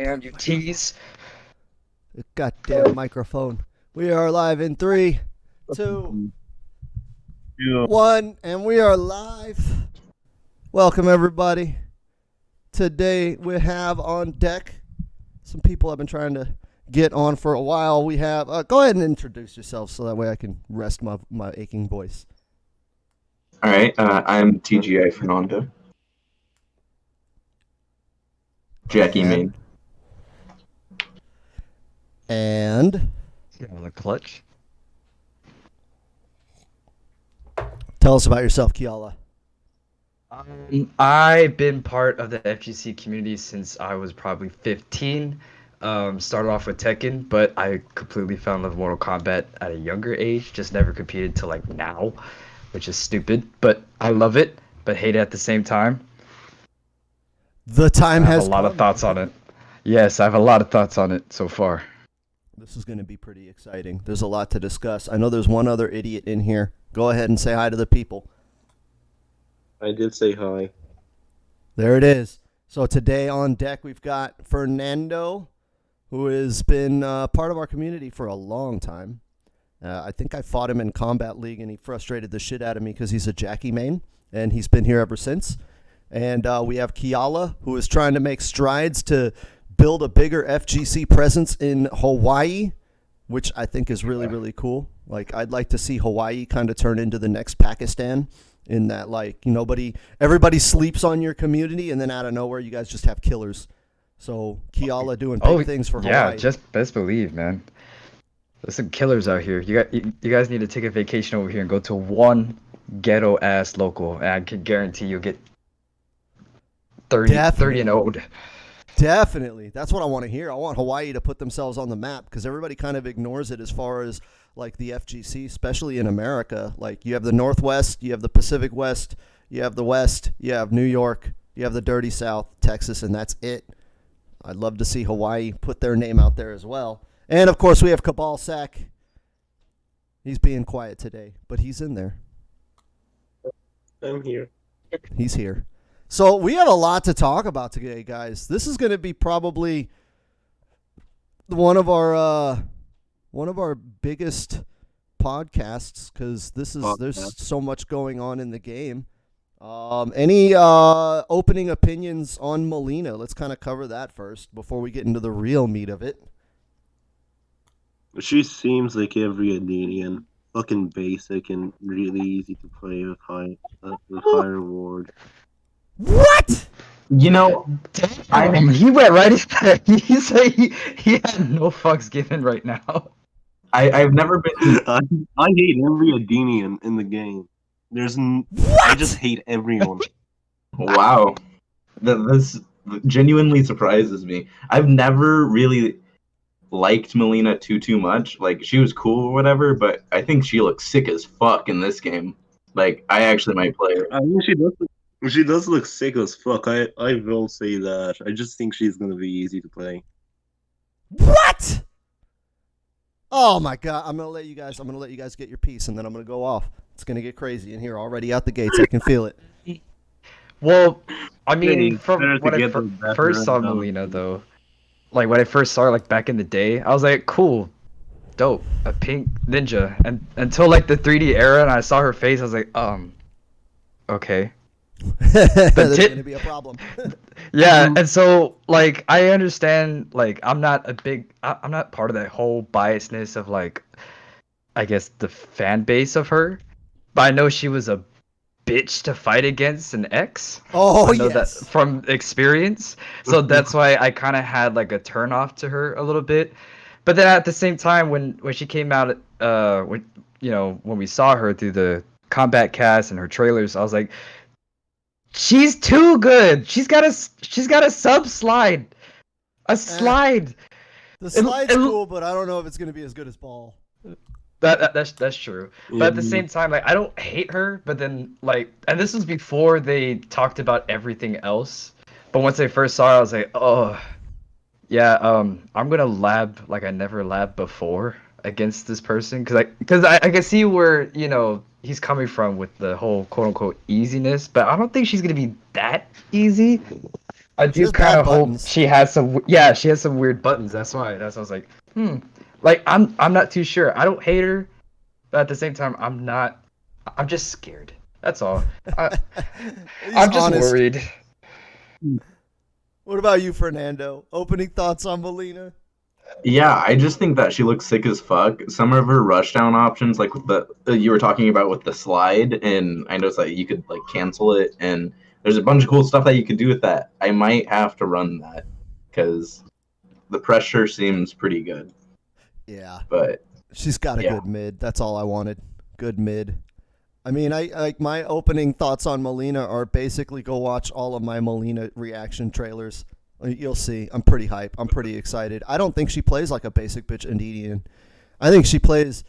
And you tease. Goddamn microphone. We are live in three, two, Yeah. one, and we are live. Welcome, everybody. Today we have on deck some people I've been trying to get on for a while. We have, go ahead and introduce yourself so that way I can rest my aching voice. All right. I'm TGIFernando. Jackie And, Main. and The Klutch. tell us about yourself, Keala. I've been part of the FGC community since I was probably 15. Started off with Tekken, but I completely fell in love with Mortal Kombat at a younger age. Just never competed till like now, which is stupid. But I love it, but hate it at the same time. The time I have a has lot of come. thoughts on it. Yes, I have a lot of thoughts on it so far. This is going to be pretty exciting. There's a lot to discuss. I know there's one other idiot in here. Go ahead and say hi to the people. I did say hi. There it is. So today on deck we've got Fernando, who has been part of our community for a long time. I think I fought him in Combat League, and he frustrated the shit out of me because he's a Jackie main, and he's been here ever since. And we have Keala, who is trying to make strides to build a bigger FGC presence in Hawaii, which I think is really, really cool. Like, I'd like to see Hawaii kind of turn into the next Pakistan, in that, like, everybody sleeps on your community, and then out of nowhere, you guys just have killers. So Keala doing big things for yeah, Hawaii. just best believe, man. There's some killers out here. You guys need to take a vacation over here and go to one ghetto ass local, and I can guarantee you'll get 30 and old. Definitely. That's what I want to hear. I want Hawaii to put themselves on the map because everybody kind of ignores it as far as like the FGC, especially in America. Like, you have the Northwest, you have the Pacific West, you have the West, you have New York, you have the dirty South, Texas, and that's it. I'd love to see Hawaii put their name out there as well. And of course, we have Kabal Sack. He's being quiet today, but he's in there. I'm here. He's here. So we have a lot to talk about today, guys. This is going to be probably one of our biggest podcasts because there's so much going on in the game. Any opening opinions on Melina? Let's kind of cover that first before we get into the real meat of it. She seems like every Adenian. Fucking basic and really easy to play with high reward. What? You know, He went right in there. He said he had no fucks given right now. I've never been. I hate every Adenian in the game. I just hate everyone. Wow. This genuinely surprises me. I've never really liked Melina too much. Like, she was cool or whatever, but I think she looks sick as fuck in this game. Like, I actually might play her. I mean, she does look sick as fuck. I will say that. I just think she's gonna be easy to play. What? Oh my god! I'm gonna let you guys get your piece, and then I'm gonna go off. It's gonna get crazy in here already out the gates. I can feel it. Well, I mean, Hey, from better to when I get them back first saw around down. Melina, though, like when I first saw her, like back in the day, I was like, cool, dope, a pink ninja. And until like the 3D era, and I saw her face, I was like, okay. There's tit- gonna be a problem. Yeah, and so like I understand, like I'm not part of that whole biasness of like, I guess the fan base of her, but I know she was a bitch to fight against an ex. Oh I know yes. that from experience. So that's why I kind of had like a turn off to her a little bit. But then at the same time, when she came out, when we saw her through the combat cast and her trailers, I was like, she's too good. She's got a sub slide, a slide. The slide's cool, but I don't know if it's gonna be as good as Ball. That's true. But at the same time, like I don't hate her, but then like, and this was before they talked about everything else. But once I first saw her, I was like, oh, yeah, I'm gonna lab like I never labbed before against this person, because I can see where he's coming from with the whole quote unquote easiness, but I don't think she's gonna be that easy. I She do has kind bad of hope buttons. she has some. Yeah, she has some weird buttons. That's why. I was like, Like I'm not too sure. I don't hate her, but at the same time, I'm not. I'm just scared. That's all. I, He's I'm just honest. worried. What about you, Fernando? Opening thoughts on Melina? Yeah, I just think that she looks sick as fuck. Some of her rushdown options, like with the you were talking about with the slide, and I noticed that you could like cancel it, and there's a bunch of cool stuff that you could do with that. I might have to run that because the pressure seems pretty good. Yeah, But she's got a yeah, good mid. That's all I wanted. Good mid. I mean, I like my opening thoughts on Melina are basically go watch all of my Melina reaction trailers. You'll see. I'm pretty hype. I'm pretty excited. I don't think she plays like a basic bitch Indian. I think she plays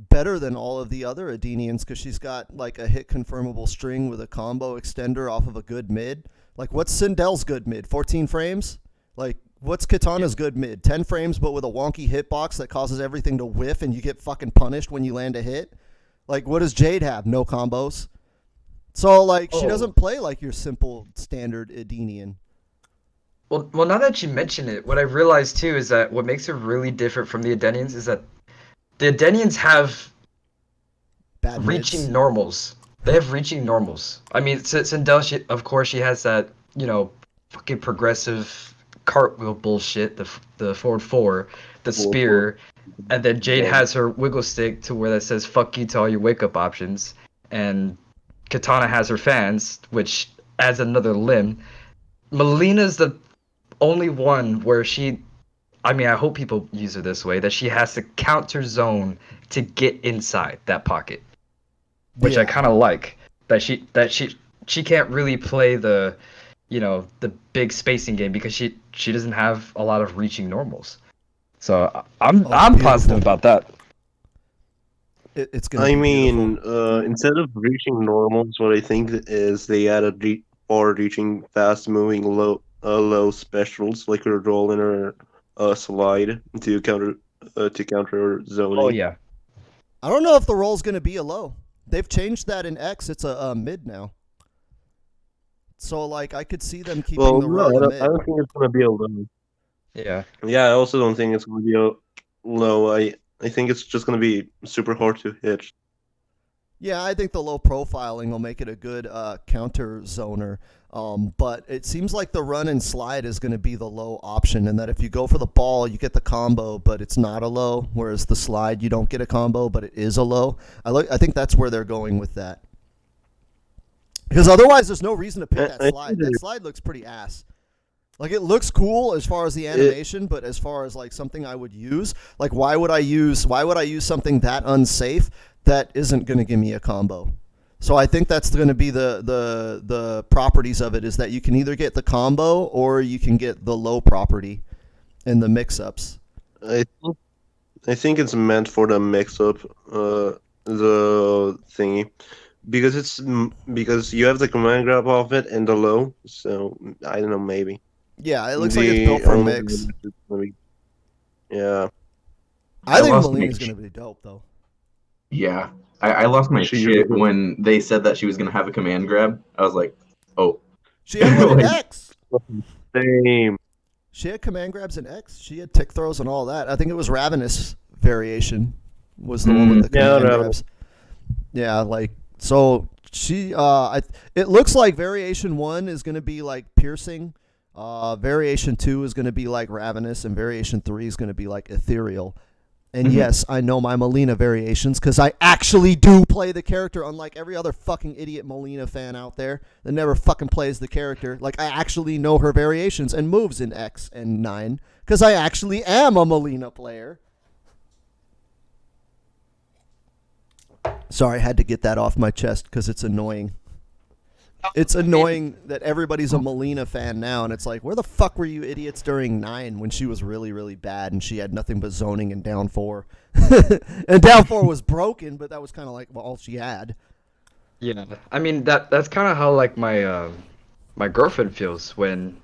better than all of the other Adenians because she's got like a hit confirmable string with a combo extender off of a good mid. Like, what's Sindel's good mid? 14 frames? Like, what's Katana's good mid? 10 frames but with a wonky hitbox that causes everything to whiff and you get fucking punished when you land a hit? Like, what does Jade have? No combos. So, like, she doesn't play like your simple standard Edenian. Well, now that you mention it, what I realized too is that what makes her really different from the Adenians is that the Adenians have Bad reaching mids. normals. They have reaching normals. I mean, Sindel, of course, she has that, fucking progressive cartwheel bullshit, the forward four, the spear, and then Jade has her wiggle stick to where that says "fuck you" to all your wake up options, and Katana has her fans, which adds another limb. Melina's the only one where I mean, I hope people use her this way, that she has to counter zone to get inside that pocket, which I Yeah. kind of like. That she can't really play the big spacing game because she doesn't have a lot of reaching normals. So Oh, I'm positive beautiful. about that. It's going to I be mean, beautiful. instead of reaching normals, what I think is they added for reaching fast-moving low specials like a roll and a slide to counter Oh zoning. yeah. I don't know if the roll's going to be a low. They've changed that in X. It's a mid now. So, like, I could see them keeping Well, the no, roll a I mid. don't think it's gonna be a low. Yeah. Yeah, I also don't think it's gonna be a low. I think it's just gonna be super hard to hit. Yeah, I think the low profiling will make it a good counter zoner. But it seems like the run and slide is going to be the low option, and that if you go for the ball, you get the combo, but it's not a low. Whereas the slide, you don't get a combo, but it is a low. I think that's where they're going with that. Because otherwise, there's no reason to pick that I slide. think That slide looks pretty ass. Like, it looks cool as far as the animation, but as far as like something I would use, like why would I use something that unsafe that isn't going to give me a combo? So I think that's going to be the properties of it, is that you can either get the combo or you can get the low property in the mix-ups. I think I think it's meant for the mix-up, the thingy, because you have the command grab off it and the low. So I don't know, maybe Yeah, it looks like it's the built for only mix. yeah. I I think lost my Melina's going to be dope, though. yeah. I lost my She shit when they said that she was gonna have a command grab. I was like, oh, She had one in like, X. Same. She had command grabs in X. She had tick throws and all that. I think it was Ravenous variation was the one with the Yeah, command Ravenous. grabs. Yeah, like so she it looks like variation 1 is going to be like piercing. Variation 2 is going to be like Ravenous, and variation 3 is going to be like ethereal. And yes, I know my Melina variations because I actually do play the character, unlike every other fucking idiot Melina fan out there that never fucking plays the character. Like, I actually know her variations and moves in X and 9 because I actually am a Melina player. Sorry, I had to get that off my chest because it's annoying. It's annoying that everybody's a Melina fan now, and it's like, where the fuck were you idiots during 9 when she was really, really bad and she had nothing but zoning and down 4? And down 4 was broken, but that was kind of like all she had. Yeah. I mean that's kind of how like my girlfriend feels when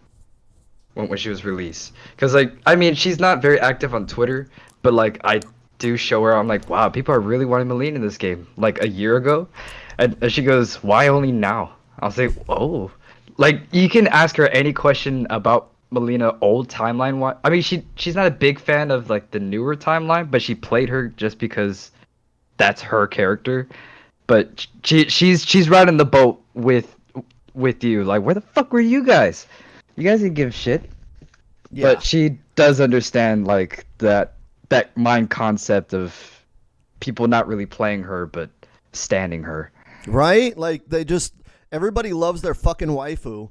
she was released. Cause like I mean she's not very active on Twitter, but like I do show her. I'm like, wow, people are really wanting Melina in this game. Like a year ago, and she goes, why only now? I'll say, oh, like you can ask her any question about Melina old timeline. I mean, she's not a big fan of like the newer timeline, but she played her just because that's her character. But she's right in the boat with you. Like, where the fuck were you guys? You guys didn't give a shit. Yeah. But she does understand like that mind concept of people not really playing her but standing her. Right? Like everybody loves their fucking waifu.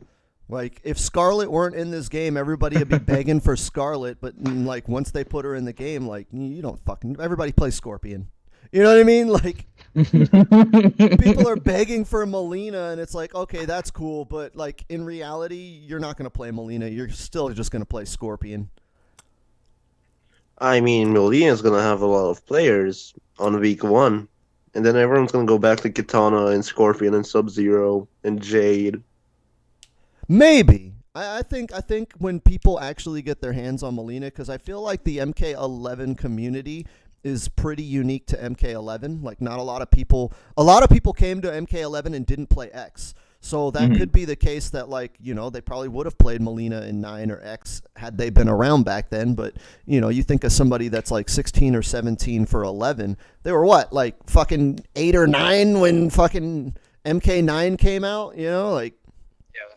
Like if Scarlet weren't in this game, everybody would be begging for Scarlet. But like once they put her in the game, like you don't fucking everybody plays Scorpion. You know what I mean? Like people are begging for Melina, and it's like, okay, that's cool, but like in reality, you're not gonna play Melina. You're still just gonna play Scorpion. I mean, Melina's gonna have a lot of players on week 1, and then everyone's gonna go back to Kitana and Scorpion and Sub-Zero and Jade. Maybe. I think when people actually get their hands on Melina, because I feel like the MK11 community is pretty unique to MK11. Like not a lot of people came to MK11 and didn't play X. So that could be the case that like, they probably would have played Melina in 9 or X had they been around back then. But, you think of somebody that's like 16 or 17 for 11. They were what? Like fucking 8 or 9 when fucking MK9 came out, like. Yeah.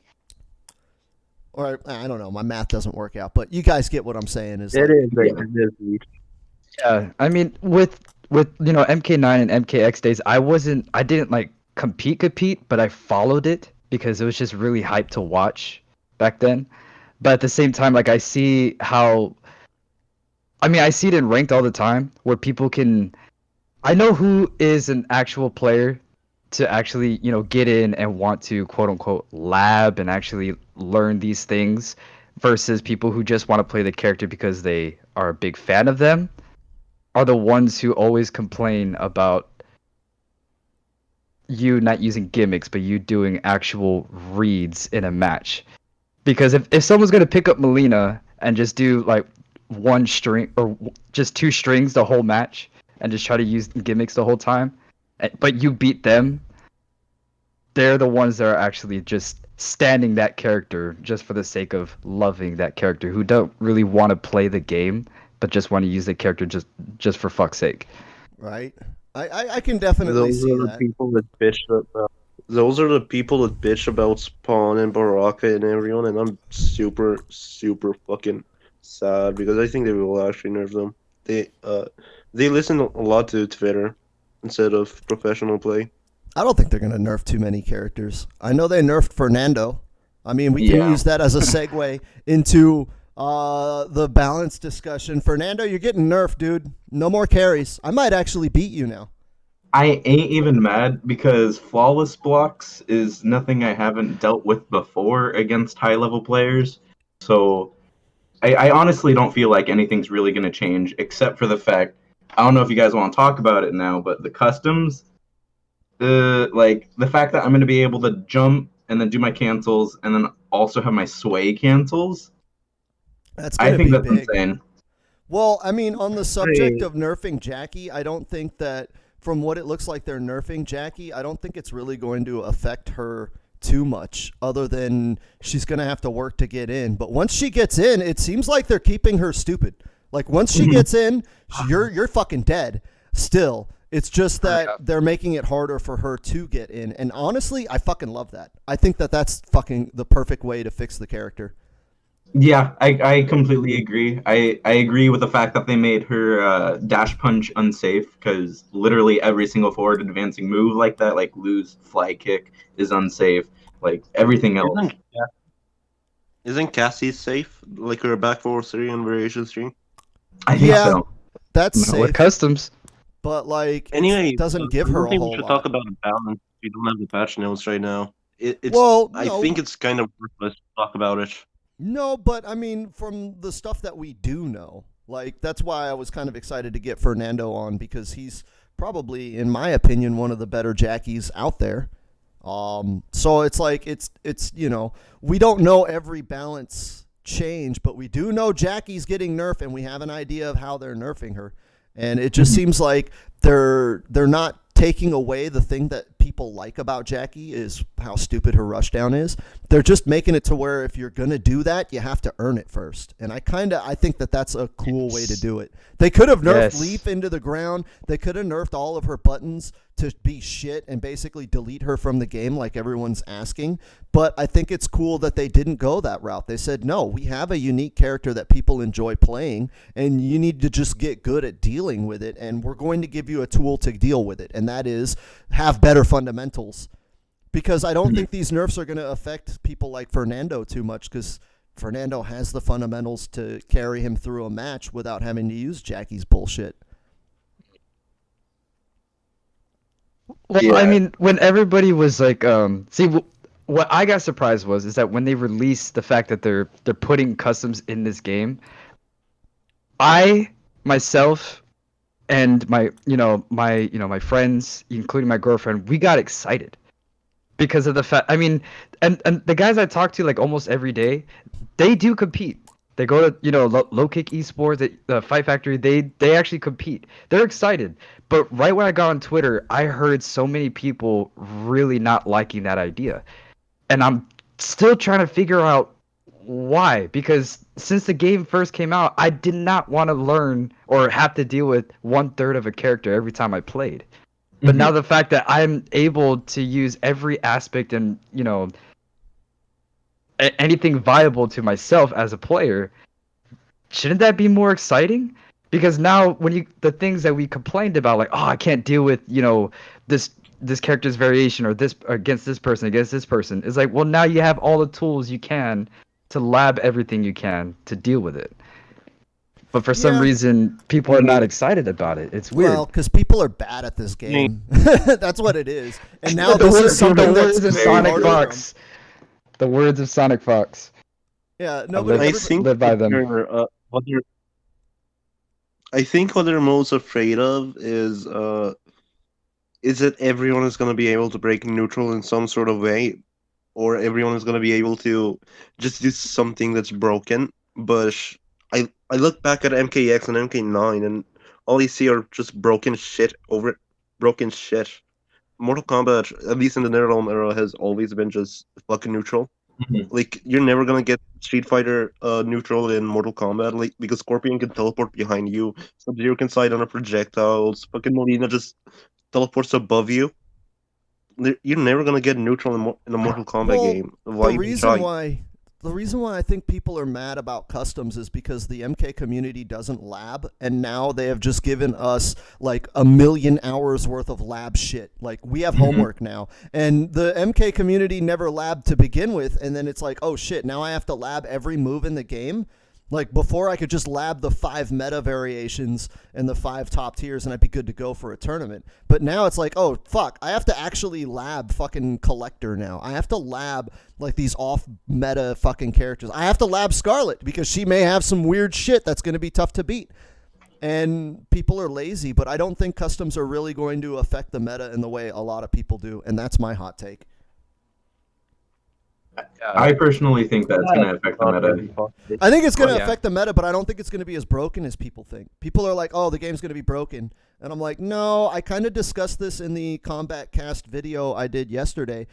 Or I don't know. My math doesn't work out. But you guys get what I'm saying. Is It like, is. Yeah, I mean with MK9 and MKX days, I didn't like compete, but I followed it because it was just really hyped to watch back then. But at the same time, like I see it in ranked all the time where people can. I know who is an actual player to actually get in and want to quote unquote lab and actually learn these things versus people who just want to play the character because they are a big fan of them are the ones who always complain about you not using gimmicks, but you doing actual reads in a match. Because if someone's gonna pick up Melina and just do like one string or just 2 strings the whole match and just try to use gimmicks the whole time, but you beat them, they're the ones that are actually just standing that character just for the sake of loving that character, who don't really want to play the game but just want to use the character just for fuck's sake. right? I can definitely Those see are the that. people that bitch about. Those are the people that bitch about Spawn and Baraka and everyone, and I'm super, super fucking sad because I think they will actually nerf them. They listen a lot to Twitter instead of professional play. I don't think they're going to nerf too many characters. I know they nerfed Fernando. I mean, we can Yeah. use that as a segue into the balance discussion. Fernando, you're getting nerfed, dude. No more carries. I might actually beat you now. I ain't even mad because flawless blocks is nothing I haven't dealt with before against high level players. So I honestly don't feel like anything's really going to change except for the fact, I don't know if you guys want to talk about it now, but the customs, like the fact that I'm going to be able to jump and then do my cancels and then also have my sway cancels, That's I going to think be that's big. insane. Well, I mean, on the subject of nerfing Jackie, I don't think that from what it looks like they're nerfing Jackie, I don't think it's really going to affect her too much other than she's going to have to work to get in. But once she gets in, it seems like they're keeping her stupid. Like once she gets in, you're fucking dead still. It's just that they're making it harder for her to get in. And honestly, I fucking love that. I think that that's fucking the perfect way to fix the character. Yeah, I completely agree. I agree with the fact that they made her dash punch unsafe because literally every single forward advancing move like that, like lose fly kick, is unsafe. Like everything else. Isn't Cassie safe? Like her back forward 3 and variation 3? I think Yeah. so. That's Not with safe, customs. but like Anyway, it doesn't give I her don't a think whole we should lot. talk about balance. We don't have the patch notes right now. It's. Well, I no. think it's kind of worthless to talk about it. No, but I mean, from the stuff that we do know, like that's why I was kind of excited to get Fernando on because probably, in my opinion, one of the better Jackies out there. So it's like it's we don't know every balance change, but we do know Jackie's getting nerfed, and we have an idea of how they're nerfing her, and it just seems like they're not taking away the thing that people like about Jackie is how stupid her rushdown is. They're just making it to where if you're gonna do that, you have to earn it first. And I think that that's a cool way to do it. They could have nerfed Leaf into the ground. They could have nerfed all of her buttons to be shit and basically delete her from the game like everyone's asking. But I think it's cool that they didn't go that route. They said, no, we have a unique character that people enjoy playing, and you need to just get good at dealing with it, and we're going to give you a tool to deal with it, and that is have better fundamentals. Because I don't think these nerfs are going to affect people like Fernando too much, because Fernando has the fundamentals to carry him through a match without having to use Jackie's bullshit. Well, Yeah. I mean, when everybody was like, what I got surprised is that when they released the fact that they're putting customs in this game, I myself and my friends, including my girlfriend, we got excited because of the fact. I mean, and the guys I talk to like almost every day, they do compete. They go to low kick esports, the Fight Factory. They actually compete. They're excited. But right when I got on Twitter, I heard so many people really not liking that idea, and I'm still trying to figure out why. Because since the game first came out, I did not want to learn or have to deal with 1/3 of a character every time I played. But now the fact that I'm able to use every aspect and anything viable to myself as a player, shouldn't that be more exciting? Because now when the things that we complained about, like, oh, I can't deal with this character's variation or this against this person is like, well, now you have all the tools you can to lab everything you can to deal with it. But for some reason, people are not excited about it. It's weird. Well, because people are bad at this game. That's what it is. And now this is something that's Sonic Fox. The words of Sonic Fox. Yeah, I think live by them. I think what they're most afraid of is that everyone is going to be able to break neutral in some sort of way, or everyone is going to be able to just do something that's broken. But I look back at MKX and MK9, and all you see are just broken shit. Mortal Kombat, at least in the NetherRealm era, has always been just fucking neutral. Like, you're never gonna get Street Fighter neutral in Mortal Kombat, like, because Scorpion can teleport behind you, Sub-Zero can slide on a projectiles, fucking Molina just teleports above you. You're never gonna get neutral in a Mortal Kombat game. Why The reason why I think people are mad about customs is because the MK community doesn't lab, and now they have just given us like 1 million hours worth of lab shit. Like, we have homework now, and the MK community never labbed to begin with, and then it's like, oh shit, now I have to lab every move in the game. Like, before I could just lab the 5 meta variations and the 5 top tiers and I'd be good to go for a tournament. But now it's like, oh, fuck, I have to actually lab fucking Collector now. I have to lab, like, these off-meta fucking characters. I have to lab Scarlet because she may have some weird shit that's going to be tough to beat. And people are lazy, but I don't think customs are really going to affect the meta in the way a lot of people do, and that's my hot take. I personally think that's going to affect the meta. I think it's going to affect the meta, but I don't think it's going to be as broken as people think. People are like, oh, the game's going to be broken. And I'm like, no, I kind of discussed this in the Combat Cast video I did yesterday.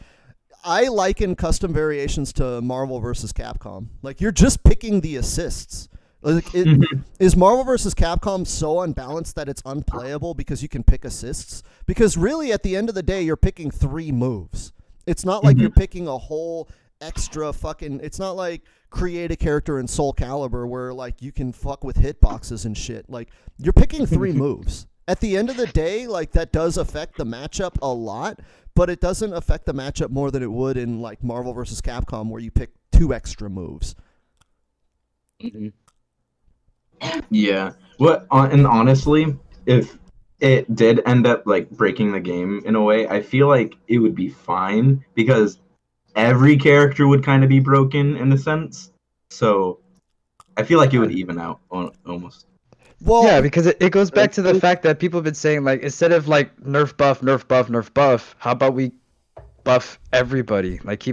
I liken custom variations to Marvel vs. Capcom. Like, you're just picking the assists. Like, is Marvel vs. Capcom so unbalanced that it's unplayable because you can pick assists? Because really, at the end of the day, you're picking 3 moves. It's not like you're picking a whole extra fucking, it's not like create a character in Soul Calibur where like you can fuck with hitboxes and shit. Like, you're picking 3 moves. At the end of the day, like, that does affect the matchup a lot, but it doesn't affect the matchup more than it would in like Marvel vs. Capcom where you pick 2 extra moves. Yeah. And honestly, if it did end up like breaking the game in a way, I feel like it would be fine because every character would kind of be broken in a sense. So I feel like it would even out almost. Well, yeah, because it goes back to the fact that people have been saying, like, instead of like nerf buff, nerf buff, nerf buff, how about we buff everybody? Like,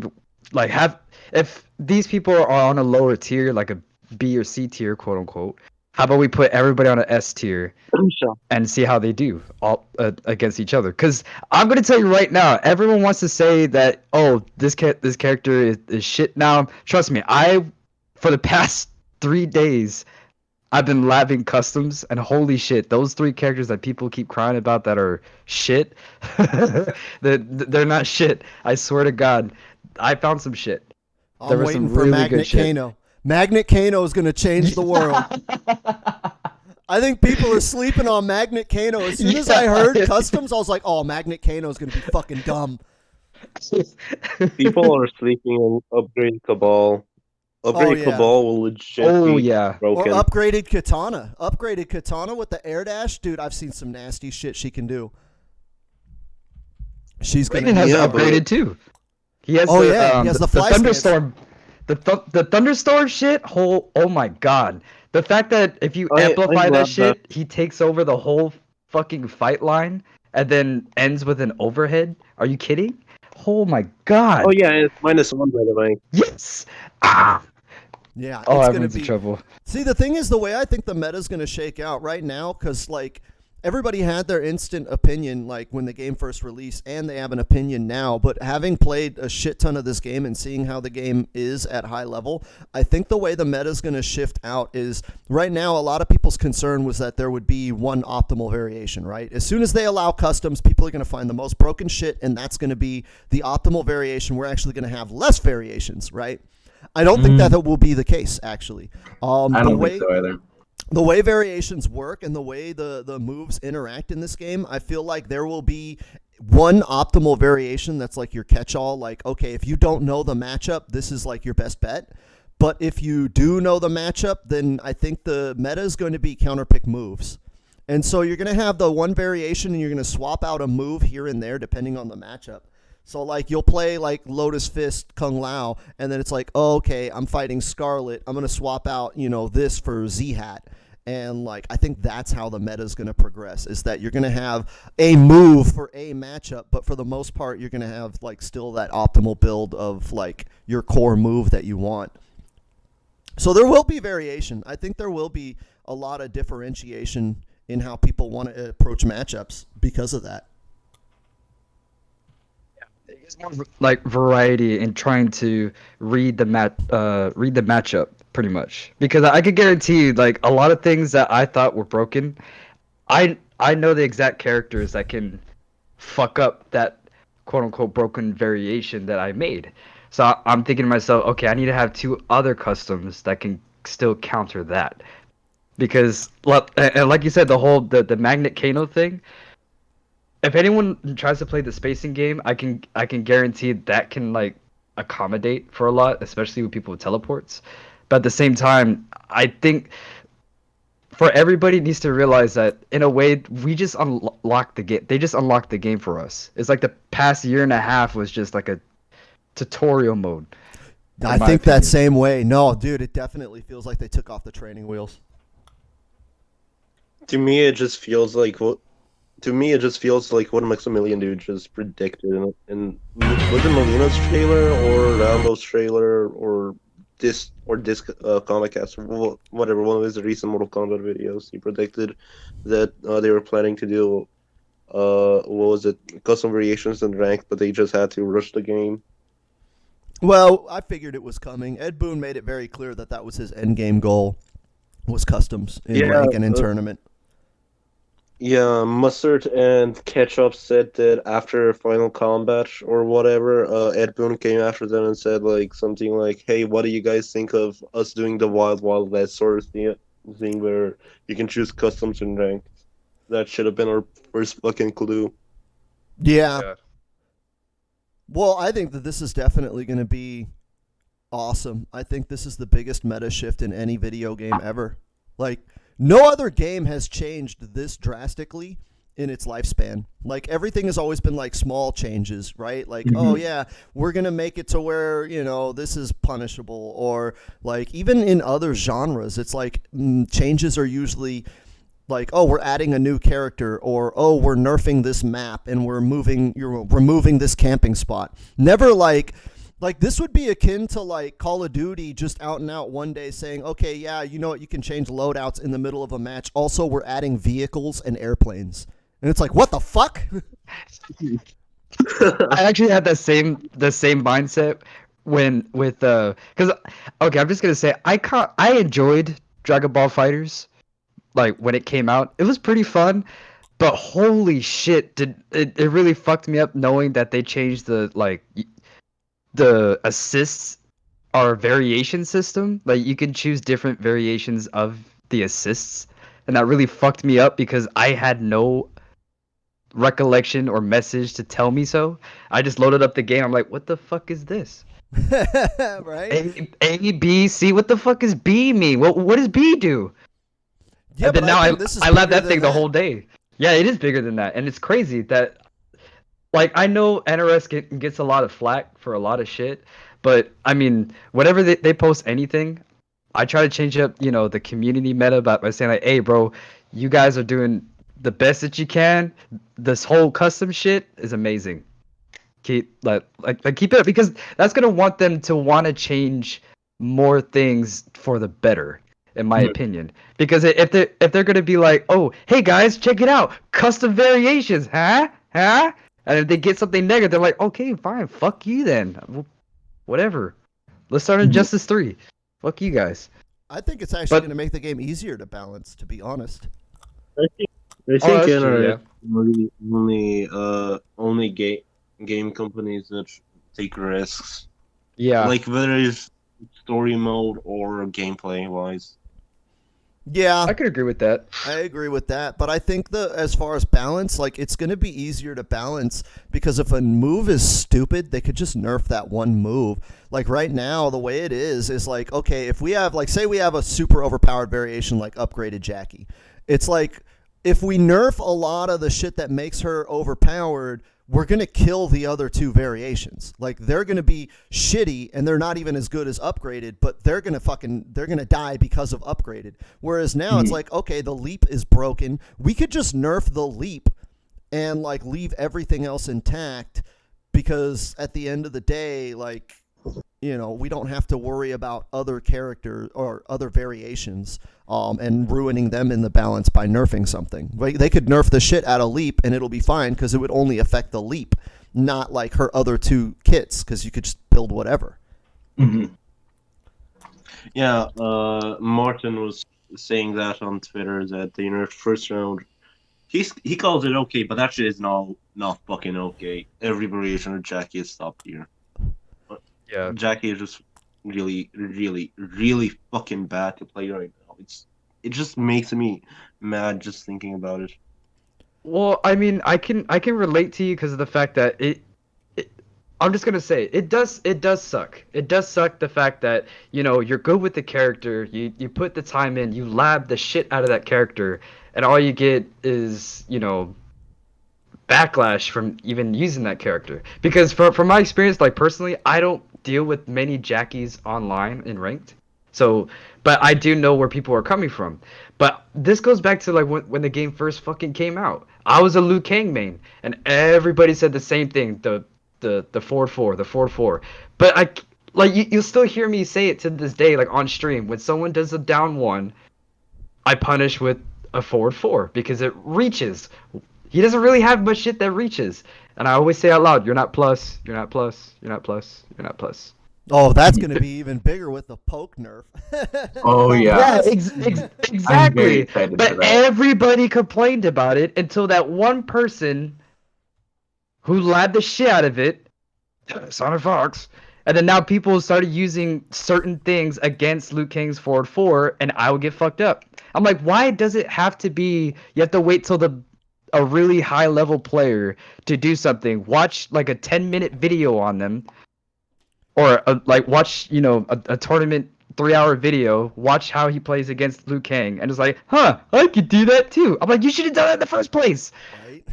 if these people are on a lower tier, like a B or C tier, quote unquote, How about we put everybody on an S tier So, and see how they do all against each other? Because I'm gonna tell you right now, everyone wants to say that this character is shit. Now, trust me, for the past 3 days I've been labbing customs, and holy shit, those 3 characters that people keep crying about that are shit, they're not shit. I swear to God, I found some shit. There I'm was waiting some for really good Magnet shit. Kano. Magnet Kano is going to change the world. I think people are sleeping on Magnet Kano. As soon as I heard customs, I was like, oh, Magnet Kano is going to be fucking dumb. people are sleeping on upgrade Cabal. Upgrade yeah. Cabal will legit Oh be yeah. Or broken. upgraded Katana. Upgraded Katana with the air dash. Dude, I've seen some nasty shit she can do. She's going Raiden has Yeah, upgraded too. He has he has the fly stance. thunderstorm, the thunderstorm shit. Oh my god! The fact that if you I amplify that love shit, he takes over the whole fucking fight line and then ends with an overhead. Are you kidding? Oh my god! Oh yeah, it's -1 by the way. Yes. Ah. Yeah, Oh, it's going to everyone's in be. trouble. See, the thing is, the way I think the meta is going to shake out right now, because like everybody had their instant opinion like when the game first released, and they have an opinion now. But having played a shit ton of this game and seeing how the game is at high level, I think the way the meta is going to shift out is right now. A lot of people's concern was that there would be one optimal variation. Right, as soon as they allow customs, people are going to find the most broken shit, and that's going to be the optimal variation. We're actually going to have less variations. Right. I don't think that will be the case, actually. I don't think so either. The way variations work and the way the moves interact in this game, I feel like there will be one optimal variation that's like your catch-all. Like, okay, if you don't know the matchup, this is like your best bet. But if you do know the matchup, then I think the meta is going to be counterpick moves. And so you're going to have the one variation and you're going to swap out a move here and there depending on the matchup. So, like, you'll play, like, Lotus Fist Kung Lao, and then it's like, oh, okay, I'm fighting Scarlet. I'm going to swap out, this for Z-Hat. And, like, I think that's how the meta is going to progress, is that you're going to have a move for a matchup, but for the most part, you're going to have, like, still that optimal build of, like, your core move that you want. So there will be variation. I think there will be a lot of differentiation in how people want to approach matchups because of that. It's more like variety in trying to read the matchup pretty much, because I could guarantee you, like, a lot of things that I thought were broken, I know the exact characters that can fuck up that quote unquote broken variation that I made. So I'm thinking to myself, okay, I need to have 2 other customs that can still counter that, because and like you said, the Magnet Kano thing. If anyone tries to play the spacing game, I can guarantee that can like accommodate for a lot, especially with people with teleports. But at the same time, I think for everybody needs to realize that in a way we just unlocked the game. They just unlocked the game for us. It's like the past year and a half was just like a tutorial mode. I think that same way. No, dude, it definitely feels like they took off the training wheels. To me, it just feels like what Maximilian dude just predicted in was it Molina's trailer or Rambo's trailer or this Comic Cast or whatever, one of his recent Mortal Kombat videos. He predicted that they were planning to do what was it, custom variations in rank, but they just had to rush the game. Well, I figured it was coming. Ed Boon made it very clear that that was his end game goal, was customs in rank and in tournament. Yeah, Mustard and Ketchup said that after Final Combat or whatever, Ed Boon came after them and said like something like, "Hey, what do you guys think of us doing the Wild Wild West sort of thing where you can choose customs and rank?" That should have been our first fucking clue. Yeah. Well, I think that this is definitely going to be awesome. I think this is the biggest meta shift in any video game ever. Like, no other game has changed this drastically in its lifespan. Like, everything has always been like small changes, right? Like, oh yeah, we're going to make it to where, this is punishable. Or like, even in other genres, it's like changes are usually like, oh, we're adding a new character, or oh, we're nerfing this map and you're removing this camping spot. Never like, Like, this would be akin to, like, Call of Duty just out and out one day saying, okay, yeah, you know what, you can change loadouts in the middle of a match. Also, we're adding vehicles and airplanes. And it's like, what the fuck? I actually had the same mindset when with because okay, I'm just gonna say I enjoyed Dragon Ball Fighters like when it came out. It was pretty fun, but holy shit, did it really fucked me up knowing that they changed the assists or variation system. Like you can choose different variations of the assists, and that really fucked me up because I had no recollection or message to tell me so. I just loaded up the game. I'm like, what the fuck is this? Right? A, B, C. What the fuck is B mean? What does B do? Yeah, And then but now I think this is I love bigger that thing than the whole day. Yeah, it is bigger than that, and it's crazy that like I know NRS gets a lot of flack for a lot of shit, but I mean, whenever they post anything, I try to change up, the community meta by saying like, hey, bro, you guys are doing the best that you can. This whole custom shit is amazing. Keep keep it up because that's gonna want them to want to change more things for the better, in my opinion. Because if they're gonna be like, oh, hey guys, check it out, custom variations, huh? And if they get something negative, they're like, okay, fine, fuck you then. Whatever. Let's start Injustice 3. Fuck you guys. I think it's actually But- going to make the game easier to balance, to be honest. I think that's true, NRS only game companies that take risks. Yeah. Like whether it's story mode or gameplay wise. Yeah, I could agree with that. I agree with that, but I think as far as balance, like it's going to be easier to balance because if a move is stupid, they could just nerf that one move. Like right now, the way it is like, okay, if we have like say we have a super overpowered variation like upgraded Jackie. It's like if we nerf a lot of the shit that makes her overpowered, we're going to kill the other two variations. Like they're going to be shitty and they're not even as good as upgraded, but they're going to die because of upgraded. Whereas now it's like, okay, the leap is broken. We could just nerf the leap and like leave everything else intact because at the end of the day, like, we don't have to worry about other characters or other variations and ruining them in the balance by nerfing something. They could nerf the shit out of Leap and it'll be fine because it would only affect the Leap, not like her other two kits because you could just build whatever. Mm-hmm. Yeah, Martin was saying that on Twitter that the first round, he calls it okay, but that shit is not fucking okay. Every variation of Jackie is top tier. Yeah. Jackie is just really, really, really fucking bad to play right now. It just makes me mad just thinking about it. Well, I mean, I can relate to you because of the fact that I'm just gonna say it does suck. It does suck the fact that you're good with the character, you put the time in, you lab the shit out of that character, and all you get is backlash from even using that character. Because from my experience, like personally, I don't deal with many Jackies online in ranked. So, but I do know where people are coming from. But this goes back to like when the game first fucking came out. I was a Liu Kang main, and everybody said the same thing. The 4-4, the 4-4. But you'll still hear me say it to this day, like on stream. When someone does a down one, I punish with a forward 4 because it reaches. He doesn't really have much shit that reaches. And I always say out loud, you're not plus, you're not plus, you're not plus, you're not plus. Oh, that's going to be even bigger with the poke nerf. Oh, yeah. Exactly. Excited But for that. everybody complained about it until that one person who labbed the shit out of it, Sonic Fox, and then now people started using certain things against Liu Kang's forward 4, and I would get fucked up. I'm like, why does it have to be, you have to wait till a really high level player to do something? Watch like a 10-minute video on them, or watch a tournament 3-hour video, watch how he plays against Liu Kang, and it's like, I could do that too. I'm like, you should have done that in the first place. Right?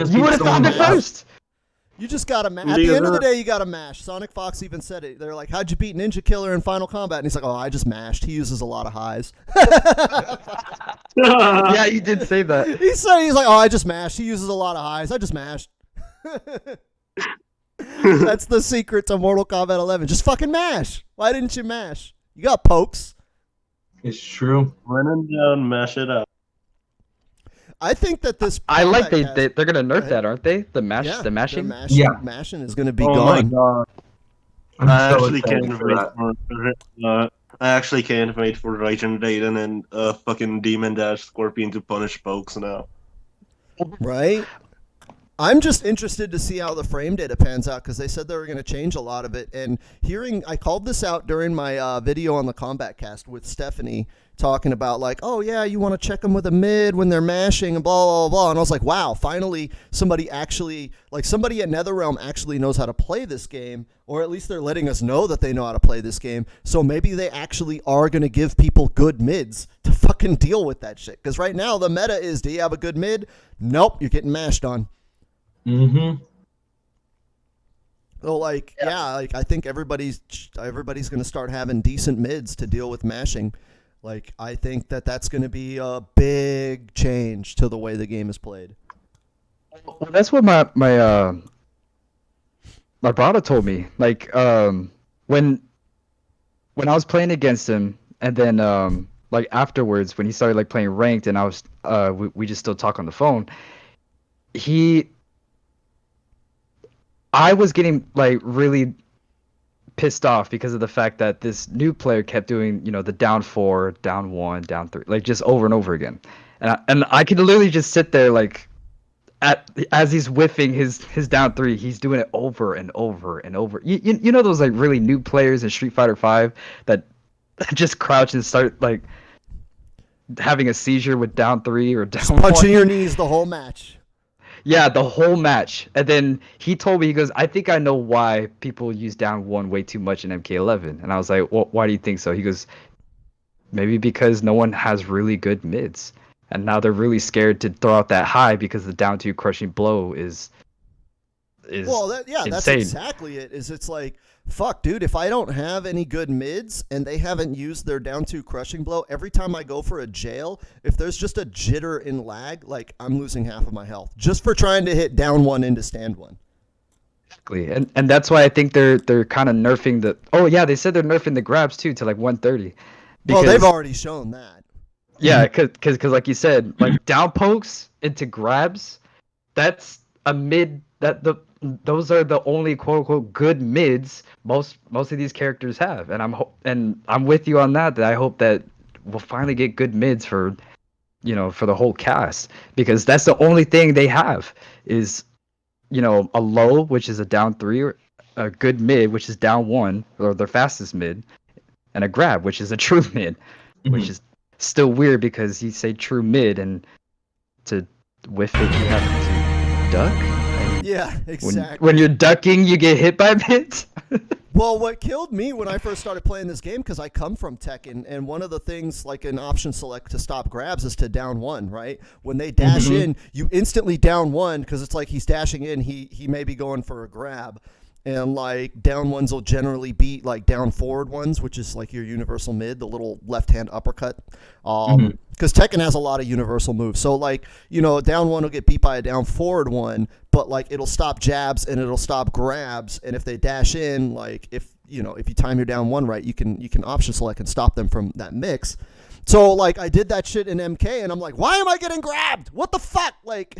You would have found it first. You just got to mash. At the end of the day, you got to mash. Sonic Fox even said it. They're like, how'd you beat Ninja Killer in Final Combat? And he's like, oh, I just mashed. He uses a lot of highs. Yeah, you did say that. He's like, oh, I just mashed. He uses a lot of highs. I just mashed. That's the secret to Mortal Kombat 11. Just fucking mash. Why didn't you mash? You got pokes. It's true. When in doubt, mash it up. I think that this. I like combat cast- they're gonna nerf ahead. that, aren't they? The Yeah, the mashing. Yeah. Mashing is going to be Oh my gone. god. I'm I so actually excited can't for wait that. I actually can't wait for Raijin Raiden and fucking Demon Dash Scorpion to punish pokes now. Right? I'm just interested to see how the frame data pans out because they said they were going to change a lot of it. And I called this out during my video on the Kombat Cast with Stephanie talking about like, oh yeah, you want to check them with a mid when they're mashing and blah, blah, blah. And I was like, wow, finally somebody at NetherRealm actually knows how to play this game, or at least they're letting us know that they know how to play this game. So maybe they actually are going to give people good mids to fucking deal with that shit. Because right now the meta is, do you have a good mid? Nope, you're getting mashed on. Mm-hmm. So like, yeah, like I think everybody's going to start having decent mids to deal with mashing. Like I think that's going to be a big change to the way the game is played. Well, that's what my brother told me. Like when I was playing against him, and then like afterwards when he started like playing ranked, and I was we just still talk on the phone. I was getting like really pissed off because of the fact that this new player kept doing, the down 4, down 1, down 3, like just over and over again. And I could literally just sit there like as he's whiffing his down 3, he's doing it over and over and over. You know those like really new players in Street Fighter 5 that just crouch and start like having a seizure with down 3 or down 1. Punching your knees the whole match. Yeah, the whole match. And then he told me, he goes, I think I know why people use down 1 way too much in MK11. And I was like, well, why do you think so? He goes, maybe because no one has really good mids. And now they're really scared to throw out that high because the down 2 crushing blow is well, that's insane. exactly it. It's like, fuck, dude, if I don't have any good mids and they haven't used their down 2 crushing blow, every time I go for a jail, if there's just a jitter in lag, like I'm losing half of my health just for trying to hit down 1 into stand 1. Exactly. And that's why I think they're kind of nerfing the. Oh yeah, they said they're nerfing the grabs too to like 130. Well, they've already shown that. Yeah, because like you said, like down pokes into grabs, that's a mid those are the only quote unquote good mids most of these characters have, and I'm with you on that I hope that we'll finally get good mids for for the whole cast, because that's the only thing they have is a low, which is a down 3, or a good mid, which is down 1 or their fastest mid, and a grab, which is a true mid, which is still weird because you say true mid and to whiff it you have to duck. Yeah, exactly. When you're ducking, you get hit by mids. Well, what killed me when I first started playing this game, because I come from Tekken, and one of the things, like an option select to stop grabs, is to down 1, right? When they dash in, you instantly down 1, because it's like he's dashing in, he may be going for a grab. And like down 1s will generally beat like down forward ones, which is like your universal mid, the little left-hand uppercut. Because Tekken has a lot of universal moves. So like, down 1 will get beat by a down forward one, but like it'll stop jabs and it'll stop grabs. And if they dash in, like if you time your down 1 right, you can option select and stop them from that mix. So like I did that shit in MK, and I'm like, why am I getting grabbed? What the fuck? Like,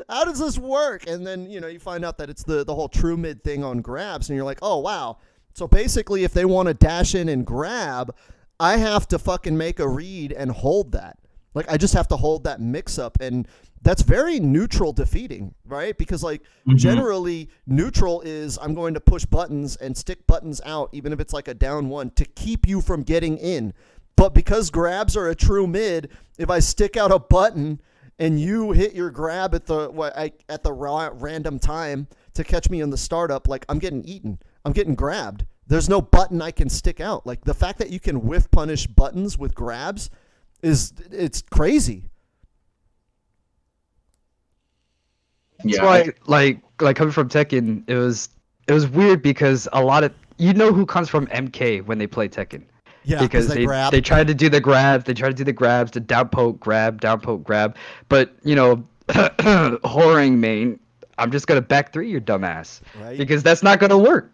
how does this work? And then, you find out that it's the whole true mid thing on grabs, and you're like, oh, wow. So basically, if they want to dash in and grab, I have to fucking make a read and hold that. Like, I just have to hold that mix-up, and that's very neutral defeating, right? Because, like, generally, neutral is I'm going to push buttons and stick buttons out, even if it's like a down 1, to keep you from getting in. But because grabs are a true mid, if I stick out a button and you hit your grab at the random time to catch me in the startup, like I'm getting eaten. I'm getting grabbed. There's no button I can stick out. Like the fact that you can whiff punish buttons with grabs it's crazy. That's why, like coming from Tekken, it was weird because a lot of who comes from MK when they play Tekken. Yeah, because they tried to do the grabs, the down poke grab, but Whoring main, I'm just gonna back three your dumbass, Right. because that's not gonna work.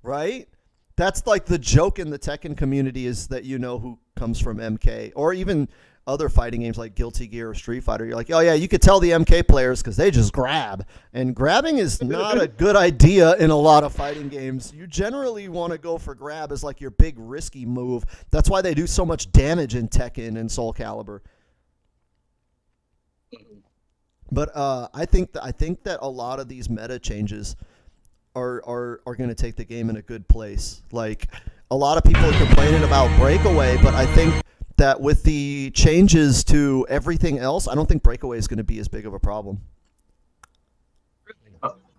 Right? That's like the joke in the Tekken community is that you know who comes from MK or even other fighting games like Guilty Gear or Street Fighter. You're like, oh yeah, you could tell the MK players because they just grab. And grabbing is not a good idea in a lot of fighting games. You generally want to go for grab as like your big risky move. That's why they do so much damage in Tekken and Soul Calibur. But I think that a lot of these meta changes are going to take the game in a good place. Like a lot of people are complaining about Breakaway, but I think that with the changes to everything else, I don't think Breakaway is going to be as big of a problem.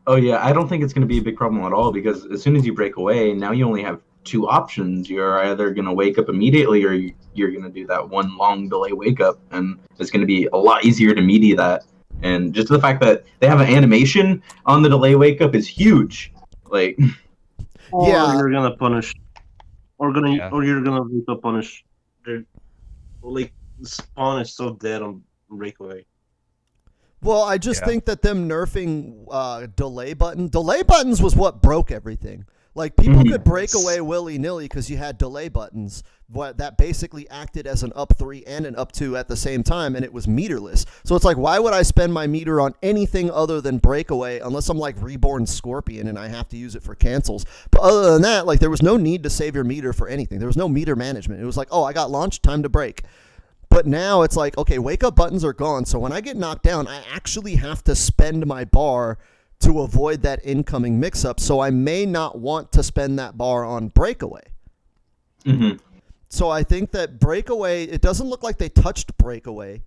Oh yeah, I don't think it's going to be a big problem at all because as soon as you break away, now you only have two options. You're either going to wake up immediately or you're going to do that one long delay wake up, and it's going to be a lot easier to media that. And just the fact that they have an animation on the delay wake up is huge. Like, Or Yeah. you're gonna punish, Yeah. or you're gonna wake up punish. Like spawn is so dead on breakaway. Well, I just Yeah. think that them nerfing delay buttons was what broke everything. Like people Mhm. could break away willy nilly because you had delay buttons. That basically acted as an up 3 and an up 2 at the same time, and it was meterless. So it's like, why would I spend my meter on anything other than breakaway unless I'm like Reborn Scorpion and I have to use it for cancels? But other than that, like there was no need to save your meter for anything. There was no meter management. It was like, oh, I got launched, time to break. But now it's like, okay, wake up buttons are gone. So when I get knocked down, I actually have to spend my bar to avoid that incoming mix up. So I may not want to spend that bar on breakaway. mhm. So I think that breakaway, it doesn't look like they touched breakaway,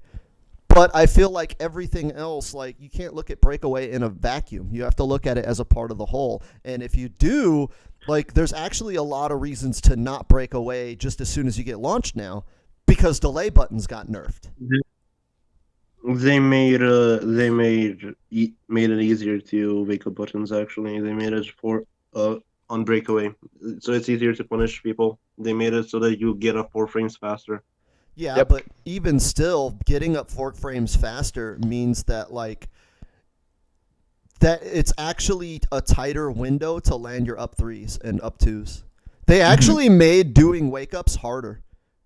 but I feel like everything else, like you can't look at breakaway in a vacuum. You have to look at it as a part of the whole. And if you do, like there's actually a lot of reasons to not break away just as soon as you get launched now because delay buttons got nerfed. They made made it easier to wake up buttons. Actually, they made it for on breakaway, so it's easier to punish people. They made it so that you get up 4 frames faster. Yeah, Yep. but even still, getting up 4 frames faster means that like that it's actually a tighter window to land your up 3s and up 2s. They actually made doing wake ups harder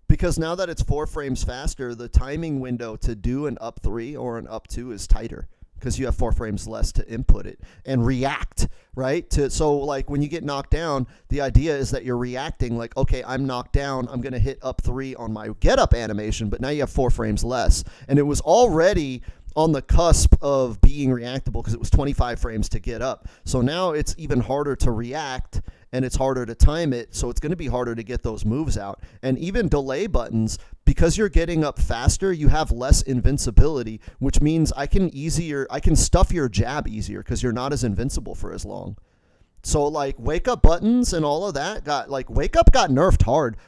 because now that it's 4 frames faster, the timing window to do an up 3 or an up 2 is tighter because you have 4 frames less to input it and react, right? So like when you get knocked down, the idea is that you're reacting like, okay, I'm knocked down, I'm going to hit up 3 on my get up animation, but now you have 4 frames less. And it was already on the cusp of being reactable because it was 25 frames to get up. So now it's even harder to react and it's harder to time it. So it's going to be harder to get those moves out. And even delay buttons, because you're getting up faster, you have less invincibility, which means I can stuff your jab easier because you're not as invincible for as long. So like wake up buttons and all of that wake up got nerfed hard.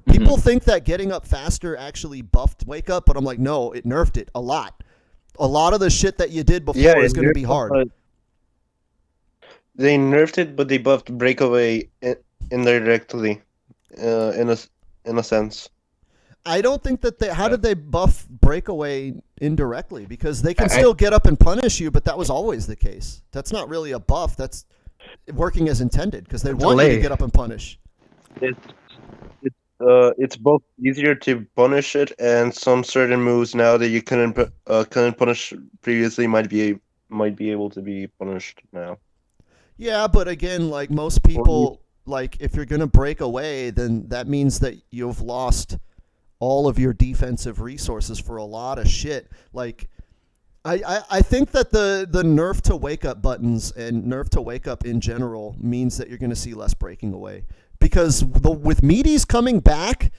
People think that getting up faster actually buffed wake up, but I'm like, no, it nerfed it a lot. A lot of the shit that you did before is going to be hard. They nerfed it, but they buffed breakaway indirectly, in a sense. I don't think that how did they buff breakaway indirectly? Because they can I- still get up and punish you, but that was always the case. That's not really a buff. That's working as intended because they want you to Delay. get up and punish. It's both easier to punish it, and some certain moves now that you couldn't punish previously might be able to be punished now. Yeah, but again, like most people, like if you're gonna break away, then that means that you've lost all of your defensive resources for a lot of shit. Like I think that the nerf to wake up buttons and nerf to wake up in general means that you're gonna see less breaking away. Because with meaties coming back,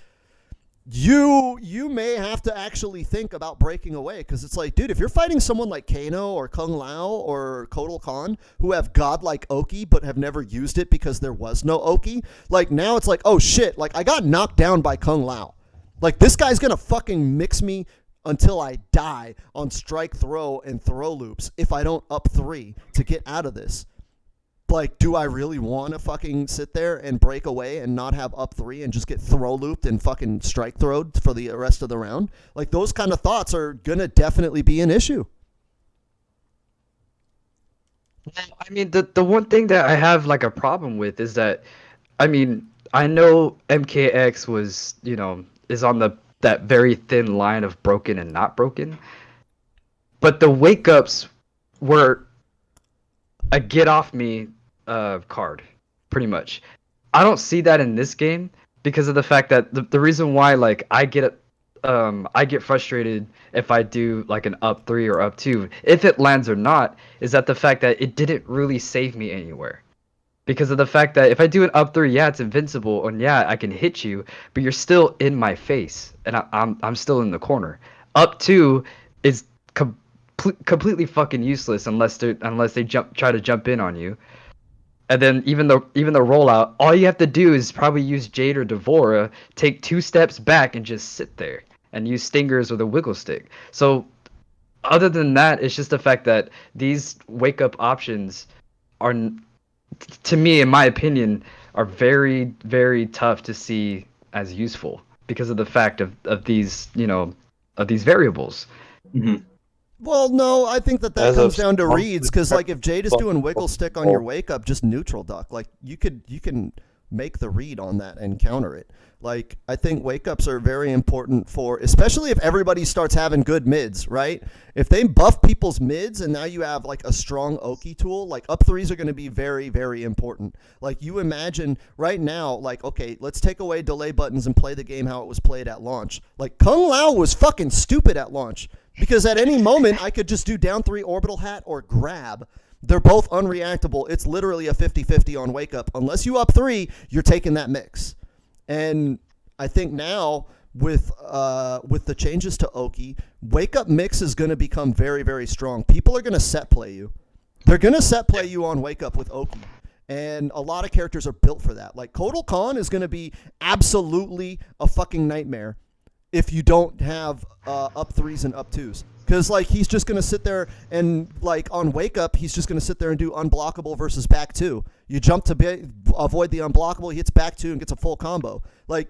you may have to actually think about breaking away because it's like, dude, if you're fighting someone like Kano or Kung Lao or Kotal Khan who have godlike Oki but have never used it because there was no Oki, like now it's like, oh shit, like I got knocked down by Kung Lao. Like this guy's gonna fucking mix me until I die on strike throw and throw loops if I don't up 3 to get out of this. Like, do I really want to fucking sit there and break away and not have up 3 and just get throw looped and fucking strike throwed for the rest of the round? Like, those kind of thoughts are going to definitely be an issue. I mean, the one thing that I have like a problem with is that, I mean, I know MKX was, is on that very thin line of broken and not broken, but the wake ups were a get off me card, pretty much. I don't see that in this game because of the fact that the reason why like I get frustrated if I do like an up 3 or up 2 if it lands or not is that the fact that it didn't really save me anywhere. Because of the fact that if I do an up 3, yeah, it's invincible and yeah, I can hit you, but you're still in my face and I'm still in the corner. Up 2 is completely fucking useless unless they try to jump in on you. And then even the rollout, all you have to do is probably use Jade or Devora, take 2 steps back and just sit there and use stingers or the wiggle stick. So other than that, it's just the fact that these wake up options are, to me, in my opinion, are very very tough to see as useful because of the fact of these of these variables. Hmm. Well, no, I think that As comes of down to some- reads because, like, if Jade is doing wiggle stick on your wake up, just neutral duck. Like, you can make the read on that and counter it. Like, I think wake ups are very important for, especially if everybody starts having good mids, right? If they buff people's mids and now you have like a strong Oki tool, like up threes are going to be very, very important. Like, you imagine right now, like, okay, let's take away delay buttons and play the game how it was played at launch. Like, Kung Lao was fucking stupid at launch. Because at any moment, I could just do down 3 orbital hat or grab. They're both unreactable. It's literally a 50-50 on wake up. Unless you up 3, you're taking that mix. And I think now with the changes to Oki, wake up mix is going to become very, very strong. People are going to set play you. They're going to set play you on wake up with Oki. And a lot of characters are built for that. Like Kotal Khan is going to be absolutely a fucking nightmare if you don't have up 3s and up 2s. Because, like, he's just going to sit there and, like, on wake up, he's just going to sit there and do unblockable versus back 2. You jump to avoid the unblockable, he hits back 2 and gets a full combo. Like,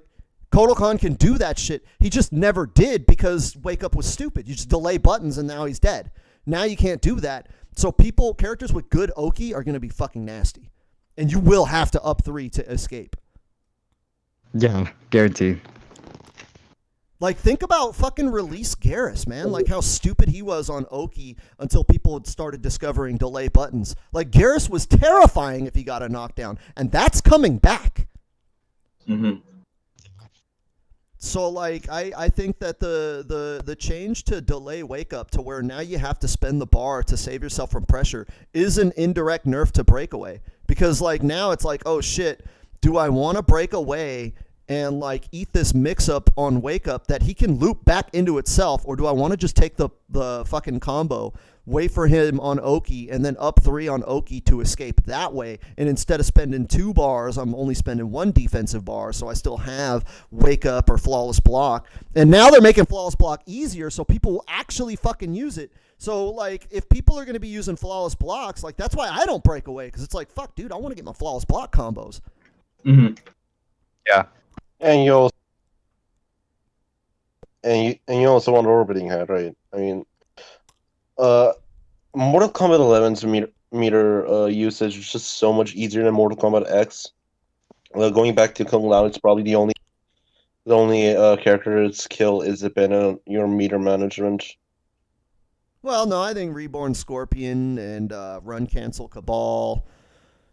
Kotal Khan can do that shit. He just never did because wake up was stupid. You just delay buttons and now he's dead. Now you can't do that. So characters with good Oki are going to be fucking nasty. And you will have to up 3 to escape. Yeah, guaranteed. Like, think about fucking release Garrus, man. Like, how stupid he was on Oki until people had started discovering delay buttons. Like, Garrus was terrifying if he got a knockdown, and that's coming back. Hmm. So, like, I think that the change to delay wake up to where now you have to spend the bar to save yourself from pressure is an indirect nerf to breakaway. Because, like, now it's like, oh, shit, do I want to break away and like eat this mix up on wake up that he can loop back into itself, or do I want to just take the fucking combo, wait for him on Oki, and then up 3 on Oki to escape that way? And instead of spending 2 bars, I'm only spending 1 defensive bar, so I still have wake up or flawless block. And now they're making flawless block easier, so people will actually fucking use it. So, like, if people are going to be using flawless blocks, like, that's why I don't break away, because it's like, fuck, dude, I want to get my flawless block combos. Hmm. Yeah. And you also you also want orbiting head, right? I mean, Mortal Kombat 11's meter usage is just so much easier than Mortal Kombat X. Going back to Kung Lao, it's probably the only character's kill is dependent on your meter management. Well, no, I think Reborn Scorpion and Run Cancel Cabal,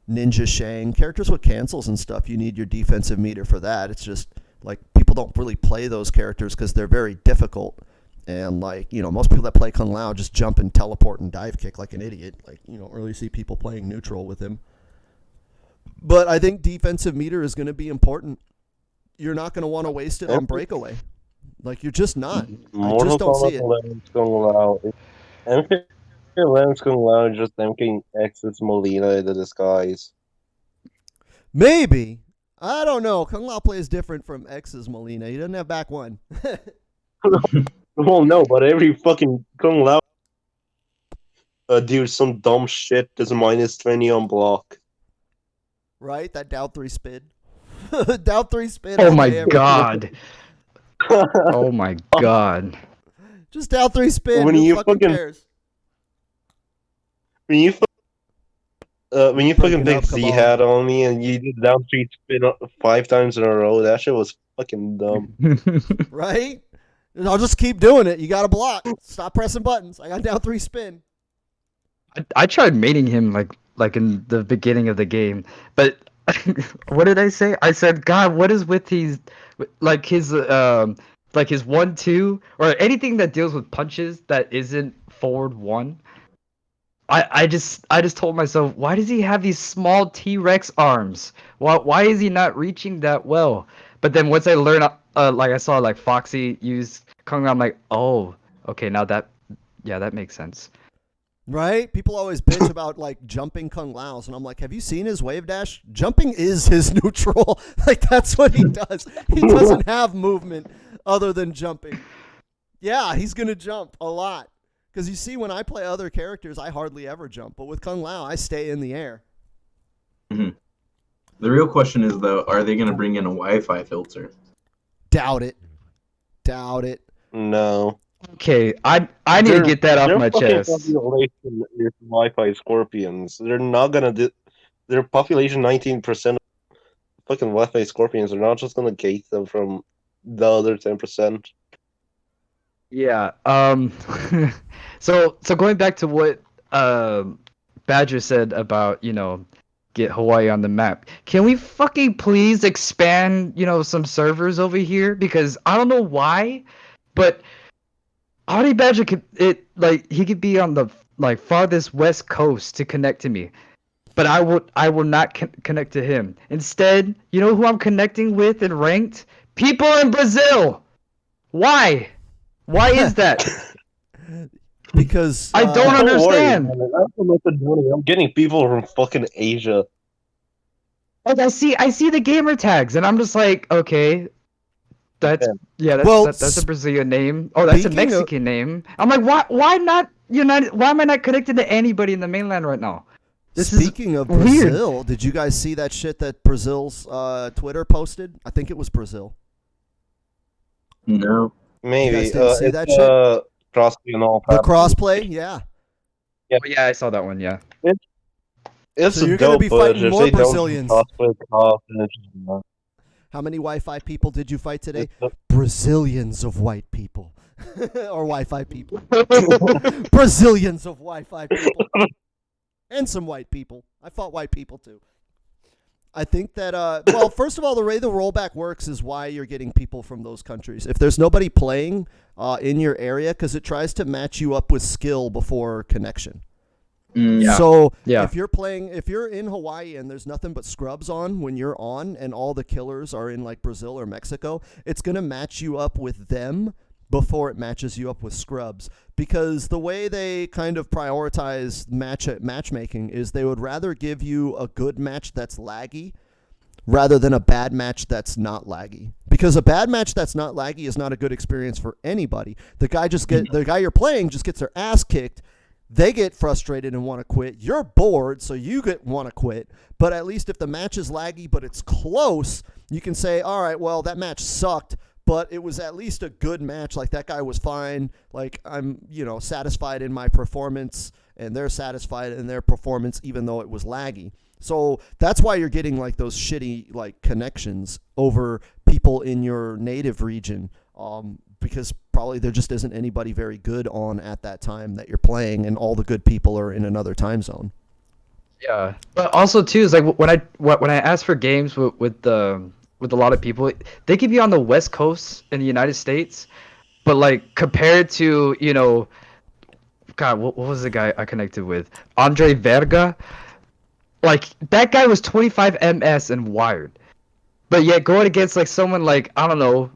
Ninja Shang, characters with cancels and stuff, you need your defensive meter for that. It's just like people don't really play those characters because they're very difficult. And like, most people that play Kung Lao just jump and teleport and dive kick like an idiot. Like, you don't really see people playing neutral with him. But I think defensive meter is going to be important. You're not going to want to waste it on breakaway. Like, you're just not. I just don't see it. 11's Kung Lao. MK11's Kung Lao is just MKX's Molina in the disguise. Maybe. I don't know. Kung Lao plays different from X's Molina. He doesn't have back 1. Well, no, but every fucking Kung Lao do some dumb shit that's minus 20 on block. Right? That down 3 spin. Down 3 spin. Oh my god. Oh my god. Just down 3 spin. When Who you fucking fucking- cares? When you when you fucking Breaking picked up Z Kabalin. hat on me and you did down three spin 5 times in a row, that shit was fucking dumb. Right? And I'll just keep doing it. You got to block. Stop pressing buttons. I got down 3 spin. I tried mating him like in the beginning of the game, but what did I say? I said, God, what is with these like his 1-2 or anything that deals with punches that isn't forward one? I just told myself, why does he have these small T-Rex arms? Why is he not reaching that well? But then once I learned, like I saw like Foxy use Kung Lao, I'm like, oh, okay, now that makes sense. Right? People always bitch about like jumping Kung Lao's, and I'm like, have you seen his wave dash? Jumping is his neutral. Like that's what he does. He doesn't have movement other than jumping. Yeah, he's gonna jump a lot. Because you see, when I play other characters, I hardly ever jump. But with Kung Lao, I stay in the air. The real question is though, are they gonna bring in a Wi-Fi filter? Doubt it. Doubt it. No. Okay, I need to get that off Their my fucking chest. population is Wi-Fi scorpions. They're not gonna do. Their population 19% fucking Wi-Fi scorpions. They're not just gonna gate them from the other 10%. Yeah. So going back to what Badger said about, get Hawaii on the map. Can we fucking please expand, some servers over here? Because I don't know why, but Honey Badger he could be on the like farthest west coast to connect to me. But I will not connect to him. Instead, you know who I'm connecting with in ranked? People in Brazil. Why? Why is that? Because I don't understand. Worry, man. I'm from Macedonia. I'm getting people from fucking Asia. Like I see the gamer tags, and I'm just like, okay, that's Well, that's a Brazilian name. Oh, that's a speaking of- Mexican name. I'm like, why not United? Why am I not connected to anybody in the mainland right now? Speaking of weird. Brazil, did you guys see that shit that Brazil's Twitter posted? I think it was Brazil. No. Maybe. You guys didn't see that shit? Crossplay and all The that. crossplay, yeah. Oh, yeah, I saw that one. Yeah. It's So a you're gonna dope, be but fighting if more they don't Brazilians. crossplay the cost, then it's just not. How many Wi-Fi people did you fight today? It's Brazilians of white people. Or Wi-Fi people. Brazilians of Wi-Fi people. And some white people. I fought white people too. I think that, well, first of all, the way the rollback works is why you're getting people from those countries. If there's nobody playing in your area, because it tries to match you up with skill before connection. Yeah. So Yeah. if you're in Hawaii and there's nothing but scrubs on when you're on, and all the killers are in like Brazil or Mexico, it's gonna match you up with them before it matches you up with scrubs, because the way they kind of prioritize matchmaking is they would rather give you a good match that's laggy rather than a bad match that's not laggy, because a bad match that's not laggy is not a good experience for anybody. The guy you're playing just gets their ass kicked. They get frustrated and want to quit. You're bored, so you want to quit. But at least if the match is laggy but it's close, you can say, all right, well, that match sucked, but it was at least a good match. Like, that guy was fine. Like, I'm, satisfied in my performance, and they're satisfied in their performance, even though it was laggy. So that's why you're getting like those shitty like connections over people in your native region. Because probably there just isn't anybody very good on at that time that you're playing, and all the good people are in another time zone. Yeah, but also too is like when I ask for games with a lot of people, they could be on the West Coast in the United States, but like compared to God, what was the guy I connected with? Andre Verga, like that guy was 25 ms and wired, but yet going against like someone like I don't know,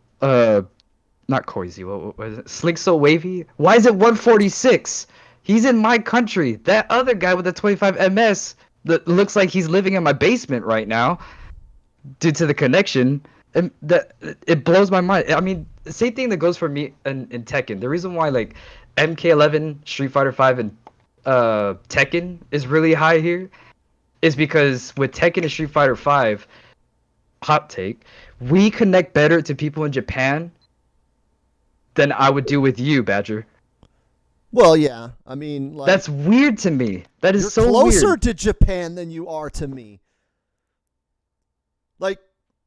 not Coisy, what was it? Slink So Wavy? Why is it 146? He's in my country. That other guy with the 25 ms that looks like he's living in my basement right now due to the connection. And that it blows my mind. I mean, the same thing that goes for me in Tekken. The reason why like MK11, Street Fighter 5, and Tekken is really high here is because with Tekken and Street Fighter 5, hot take, we connect better to people in Japan than I would do with you, Badger. Well, yeah. I mean, like, That's weird to me. That is you're so closer weird. to Japan than you are to me. Like,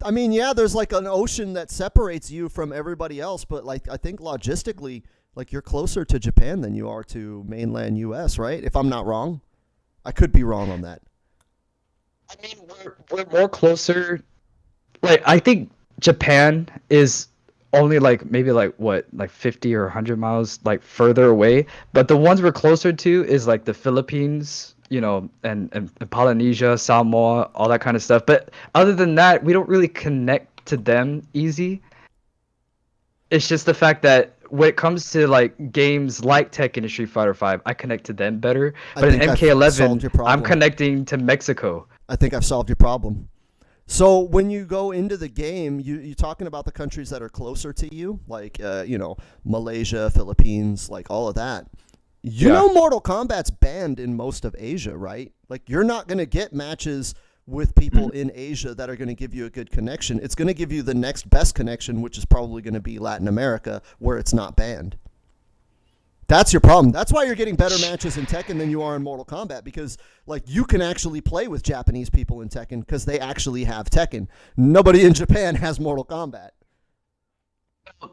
I mean, yeah, there's like an ocean that separates you from everybody else, but like I think logistically, like you're closer to Japan than you are to mainland US, right? If I'm not wrong. I could be wrong on that. I mean, we're more closer. Like, I think Japan is only like maybe like what, like 50 or 100 miles like further away. But the ones we're closer to is like the Philippines, and Polynesia, Samoa, all that kind of stuff. But other than that, we don't really connect to them easy. It's just the fact that when it comes to like games like Tekken and Street Fighter 5, I connect to them better. I But in think I've solved MK11, your I'm problem. connecting to Mexico. I think I've solved your problem. So when you go into the game, you're talking about the countries that are closer to you, like Malaysia, Philippines, like all of that. You Yeah. know, Mortal Kombat's banned in most of Asia, right? Like you're not going to get matches with people in Asia that are going to give you a good connection. It's going to give you the next best connection, which is probably going to be Latin America, where it's not banned. That's your problem. That's why you're getting better matches in Tekken than you are in Mortal Kombat, because like you can actually play with Japanese people in Tekken because they actually have Tekken. Nobody in Japan has Mortal Kombat.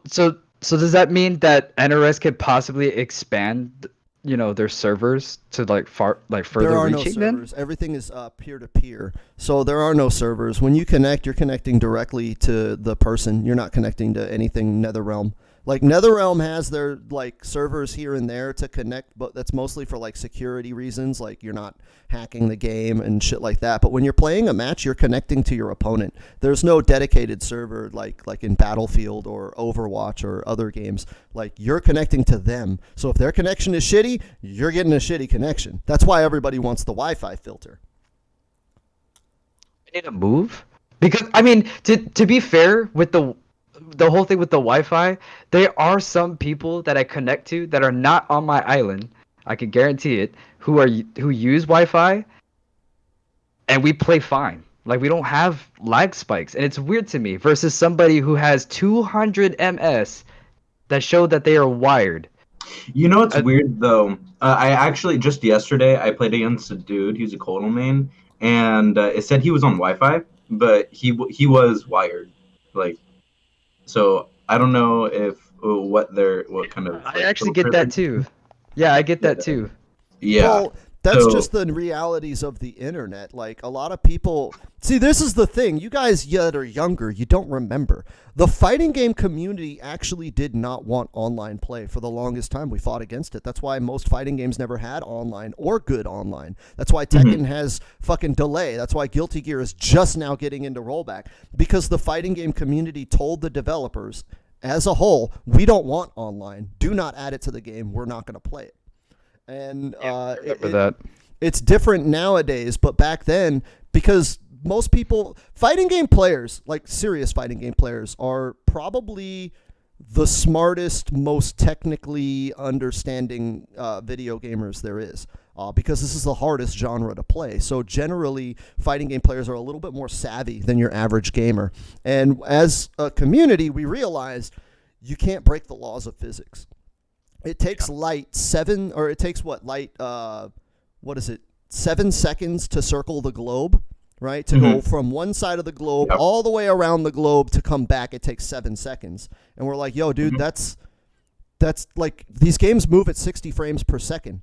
So does that mean that NRS could possibly expand, their servers to like further There are no reaching then? servers. Everything is peer to peer. So there are no servers. When you connect, you're connecting directly to the person. You're not connecting to anything NetherRealm. Like NetherRealm has their like servers here and there to connect, but that's mostly for like security reasons. Like you're not hacking the game and shit like that. But when you're playing a match, you're connecting to your opponent. There's no dedicated server like in Battlefield or Overwatch or other games. Like you're connecting to them. So if their connection is shitty, you're getting a shitty connection. That's why everybody wants the Wi-Fi filter. I need to move because I mean, to be fair with the whole thing with the Wi-Fi, there are some people that I connect to that are not on my island. I can guarantee it. Who use Wi-Fi, and we play fine. Like we don't have lag spikes, and it's weird to me versus somebody who has 200 ms that show that they are wired. You know what's Uh, weird though? I actually just yesterday I played against a dude. He's a Kotal main, and it said he was on Wi-Fi, but he was wired. Like, so I don't know if what kind of I like actually filter get that they're too. Yeah, I get that using. too. Yeah. Well, that's So just the realities of the internet. Like a lot of people see, this is the thing. You guys that are younger, you don't remember. The fighting game community actually did not want online play for the longest time. We fought against it. That's why most fighting games never had online or good online. That's why Tekken has fucking delay. That's why Guilty Gear is just now getting into rollback, because the fighting game community told the developers as a whole, we don't want online. Do not add it to the game. We're not going to play it. And Remember that. it's different nowadays, but back then, because most people, fighting game players, like serious fighting game players, are probably the smartest, most technically understanding video gamers there is. Because this is the hardest genre to play. So generally, fighting game players are a little bit more savvy than your average gamer. And as a community, we realized you can't break the laws of physics. It takes light 7 seconds to circle the globe, right? To go from one side of the globe all the way around the globe to come back, it takes 7 seconds. And we're like, yo, dude, that's like, these games move at 60 frames per second.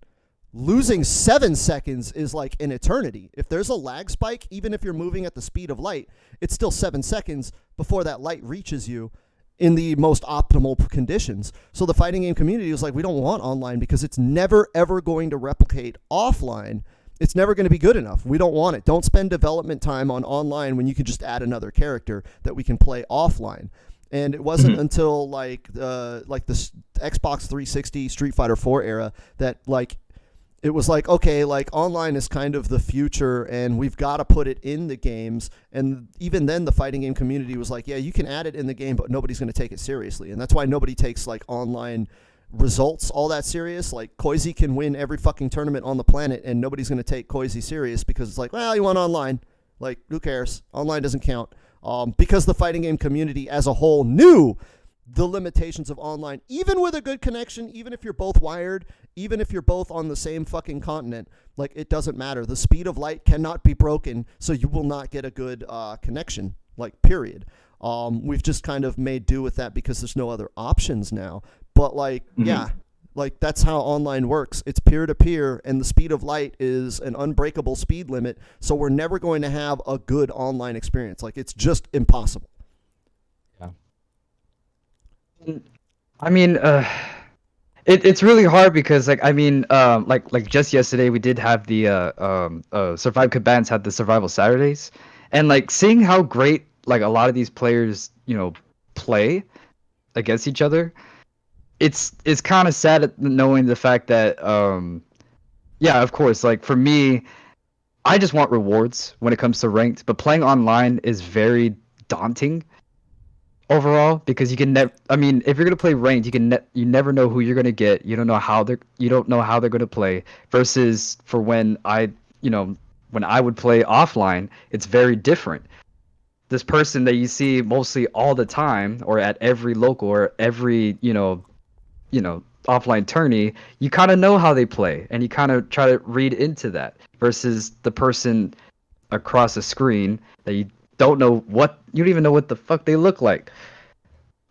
Losing 7 seconds is like an eternity. If there's a lag spike, even if you're moving at the speed of light, it's still 7 seconds before that light reaches you in the most optimal conditions. So the fighting game community was like, we don't want online because it's never, ever going to replicate offline. It's never going to be good enough. We don't want it. Don't spend development time on online when you can just add another character that we can play offline. And it wasn't until like the Xbox 360 Street Fighter 4 era that like it was like, okay, like online is kind of the future and we've got to put it in the games. And even then the fighting game community was like, yeah, you can add it in the game, but nobody's going to take it seriously. And that's why nobody takes like online results all that serious. Like Koizi can win every fucking tournament on the planet and nobody's going to take Koizi serious because it's like, well, you won online. Like, who cares? Online doesn't count. Because the fighting game community as a whole knew the limitations of online, even with a good connection, even if you're both wired, even if you're both on the same fucking continent, like it doesn't matter. The speed of light cannot be broken, so you will not get a good connection, like period. We've just kind of made do with that because there's no other options now. But like, yeah, like that's how online works. It's peer to peer, and the speed of light is an unbreakable speed limit. So we're never going to have a good online experience. Like it's just impossible. I mean, it's really hard because like I mean, like just yesterday we did have the Survive Cabans had the Survival Saturdays, and like seeing how great like a lot of these players play against each other, it's kind of sad knowing the fact that yeah, of course, like for me, I just want rewards when it comes to ranked, but playing online is very daunting overall because you can never. I mean, if you're gonna play ranked, you never know who you're gonna get. You don't know how they're gonna play. Versus for when when I would play offline, it's very different. This person that you see mostly all the time, or at every local or every offline tourney, you kind of know how they play, and you kind of try to read into that. Versus the person across the screen that you don't even know what the fuck they look like.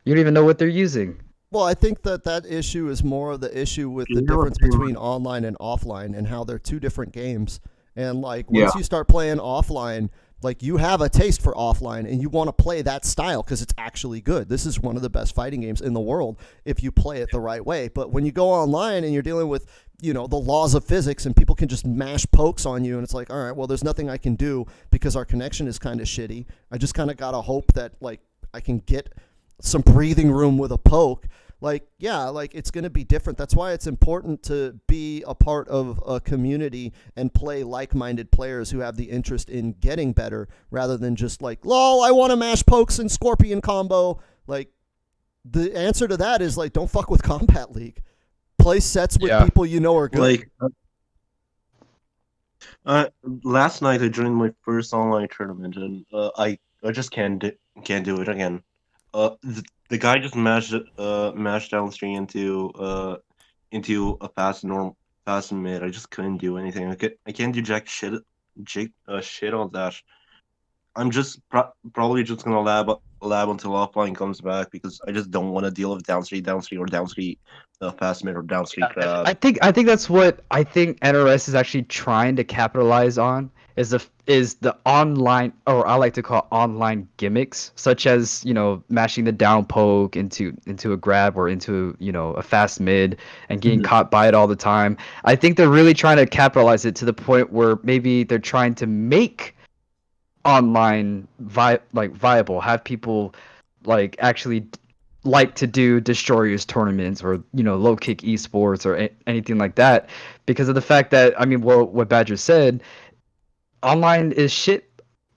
You don't even know what they're using. Well, I think that issue is more of the issue with the difference between online and offline and how they're two different games. And like once you start playing offline, like you have a taste for offline and you want to play that style because it's actually good. This is one of the best fighting games in the world if you play it the right way. But when you go online and you're dealing with, the laws of physics and people can just mash pokes on you and it's like, all right, well, there's nothing I can do because our connection is kind of shitty. I just kind of got to hope that like I can get some breathing room with a poke. Like, yeah, like it's going to be different. That's why it's important to be a part of a community and play like-minded players who have the interest in getting better rather than just like, lol, I want to mash pokes and scorpion combo. Like, the answer to that is like, don't fuck with Combat League. Play sets with people you know are good. Like, last night I joined my first online tournament and I just can't do it again. The guy just mashed downstream into a fast and mid. I just couldn't do anything. I can't do shit on that. I'm just probably just gonna lab until offline comes back because I just don't want to deal with downstream, or downstream fast mid or downstream crab. I think that's what I think NRS is actually trying to capitalize on is the online, or I like to call online gimmicks, such as mashing the down poke into a grab or into a fast mid and getting caught by it all the time. I think they're really trying to capitalize it to the point where maybe they're trying to make online viable, have people like actually like to do destroyers tournaments or low kick esports or anything like that, because of the fact that I mean, well, what Badger said, online is shit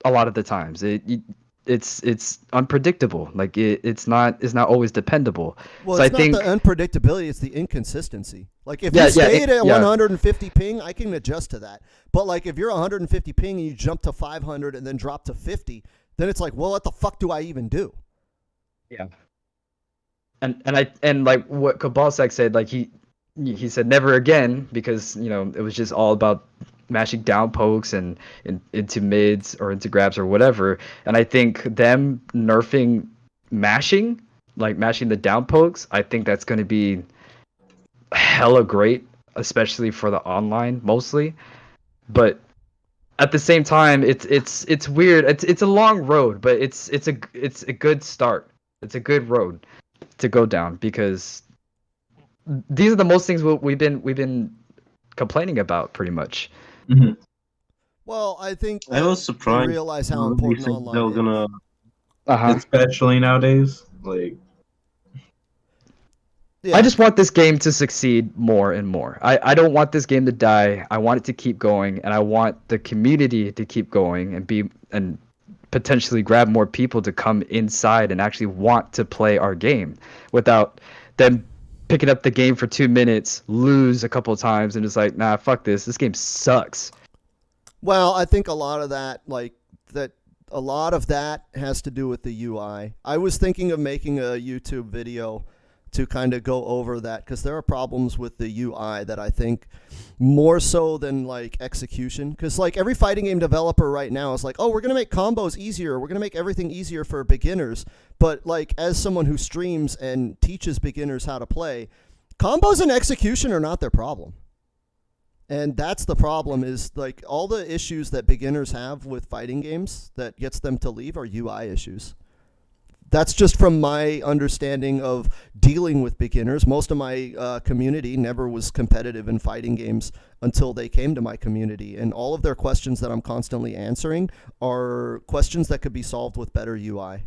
a lot of the times. It's unpredictable. Like it's not always dependable. Well, So I it's not think the unpredictability; it's the inconsistency. Like if you stayed at 150 ping, I can adjust to that. But like if you're 150 ping and you jump to 500 and then drop to 50, then it's like, well, what the fuck do I even do? Yeah. And like what Kabalsak said, like he said never again, because it was just all about mashing down pokes and into mids or into grabs or whatever. And I think them nerfing mashing, like mashing the down pokes, I think that's going to be hella great, especially for the online mostly. But at the same time, it's weird. It's a long road, but it's a good start. It's a good road to go down, because these are the most things we've been complaining about pretty much. Well, I think I was surprised they realize how important online is. gonna especially nowadays. Like, I just want this game to succeed more and more. I don't want this game to die. I want it to keep going, and I want the community to keep going and potentially grab more people to come inside and actually want to play our game without them picking up the game for 2 minutes, lose a couple of times, and just like, nah, fuck this. This game sucks. Well, I think a lot of that, like that, a lot of that has to do with the UI. I was thinking of making a YouTube video to kind of go over that because there are problems with the UI that I think more so than like execution. Because like every fighting game developer right now is like, oh, we're gonna make combos easier. We're gonna make everything easier for beginners. But like as someone who streams and teaches beginners how to play, combos and execution are not their problem. And that's the problem is like all the issues that beginners have with fighting games that gets them to leave are UI issues. That's just from my understanding of dealing with beginners. Most of my community never was competitive in fighting games until they came to my community. And all of their questions that I'm constantly answering are questions that could be solved with better UI.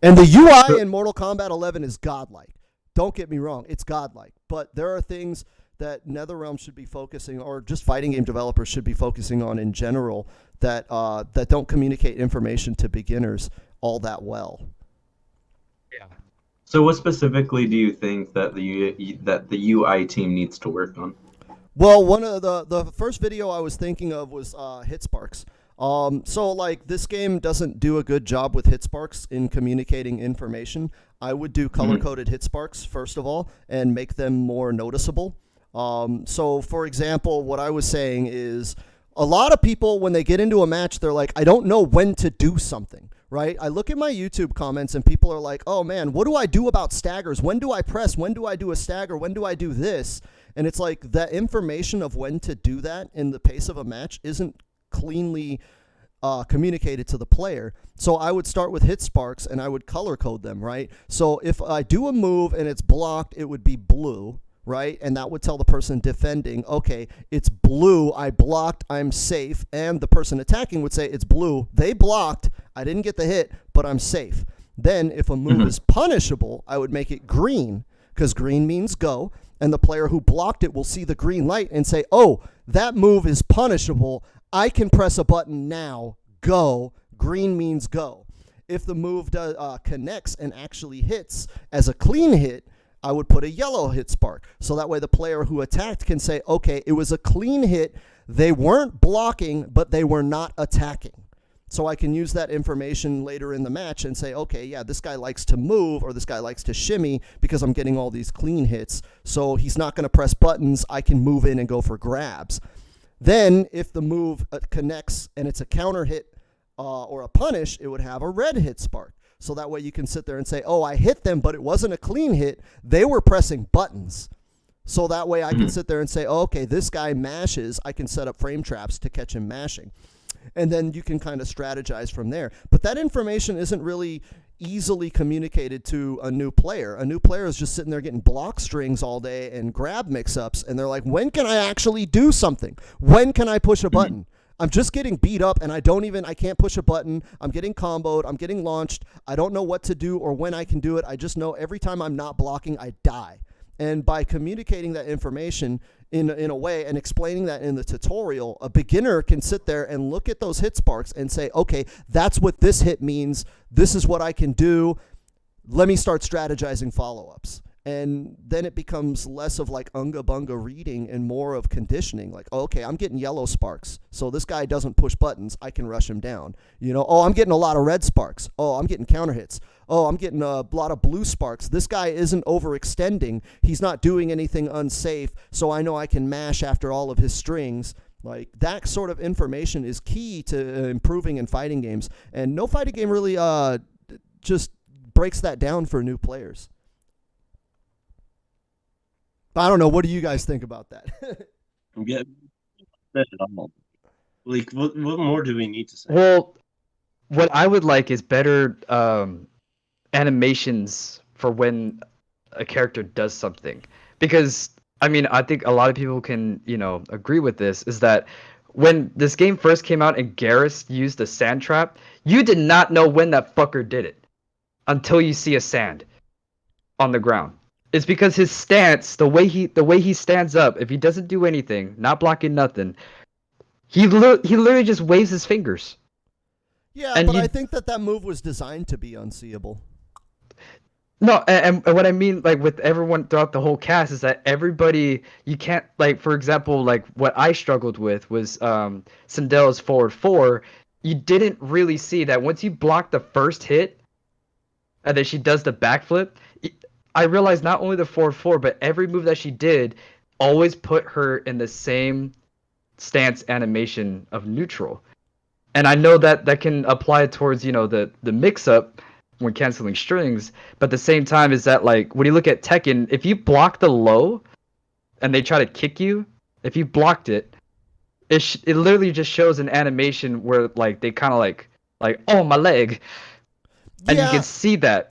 And the UI in Mortal Kombat 11 is godlike. Don't get me wrong, it's godlike. But there are things that NetherRealm should be focusing, or just fighting game developers should be focusing on in general, that that don't communicate information to beginners all that well. Yeah. So what specifically do you think that the UI team needs to work on? Well, one of the first video I was thinking of was hit sparks. So like this game doesn't do a good job with hit sparks in communicating information. I would do color-coded hit sparks first of all and make them more noticeable. So for example, what I was saying is a lot of people when they get into a match, they're like, I don't know when to do something. Right? I look at my YouTube comments and people are like, oh man, what do I do about staggers? When do I press? When do I do a stagger? When do I do this? And it's like that information of when to do that in the pace of a match isn't cleanly communicated to the player. So I would start with hit sparks and I would color code them, right? So if I do a move and it's blocked, it would be blue. Right? And that would tell the person defending, okay, it's blue, I blocked, I'm safe. And the person attacking would say, it's blue, they blocked, I didn't get the hit, but I'm safe. Then if a move is punishable, I would make it green, because green means go. And the player who blocked it will see the green light and say, oh, that move is punishable, I can press a button now, go. Green means go. If the move connects and actually hits as a clean hit, I would put a yellow hit spark. So that way the player who attacked can say, okay, it was a clean hit. They weren't blocking, but they were not attacking. So I can use that information later in the match and say, okay, yeah, this guy likes to move or this guy likes to shimmy because I'm getting all these clean hits. So he's not going to press buttons. I can move in and go for grabs. Then if the move connects and it's a counter hit or a punish, it would have a red hit spark. So that way you can sit there and say, oh, I hit them, but it wasn't a clean hit. They were pressing buttons. So that way I can sit there and say, oh, okay, this guy mashes. I can set up frame traps to catch him mashing. And then you can kind of strategize from there. But that information isn't really easily communicated to a new player. A new player is just sitting there getting block strings all day and grab mix-ups. And they're like, when can I actually do something? When can I push a button? I'm just getting beat up and I can't push a button. I'm getting comboed. I'm getting launched. I don't know what to do or when I can do it. I just know every time I'm not blocking, I die. And by communicating that information in a way and explaining that in the tutorial, a beginner can sit there and look at those hit sparks and say, okay, that's what this hit means. This is what I can do. Let me start strategizing follow-ups. And then it becomes less of like unga bunga reading and more of conditioning. Like, oh, okay, I'm getting yellow sparks. So this guy doesn't push buttons. I can rush him down. You know, oh, I'm getting a lot of red sparks. Oh, I'm getting counter hits. Oh, I'm getting a lot of blue sparks. This guy isn't overextending. He's not doing anything unsafe. So I know I can mash after all of his strings. Like that sort of information is key to improving in fighting games. And no fighting game really just breaks that down for new players. I don't know. What do you guys think about that? Yeah, not at all. Like, what more do we need to say? Well, what I would like is better animations for when a character does something. Because, I mean, I think a lot of people can, agree with this, is that when this game first came out and Garrus used the sand trap, you did not know when that fucker did it until you see a sand on the ground. It's because his stance, the way he stands up, if he doesn't do anything, not blocking nothing, he literally just waves his fingers. Yeah, and but I think that move was designed to be unseeable. No, and what I mean, like, with everyone throughout the whole cast is that everybody, you can't, like, for example, like, what I struggled with was Sindel's forward 4. you didn't really see that once you block the first hit, and then she does the backflip. I realized not only the 4-4, but every move that she did always put her in the same stance animation of neutral. And I know that that can apply towards, the mix up when canceling strings, but at the same time is that like when you look at Tekken, if you block the low and they try to kick you, if you blocked it, it literally just shows an animation where like they kind of like oh my leg, and you Yeah, can see that.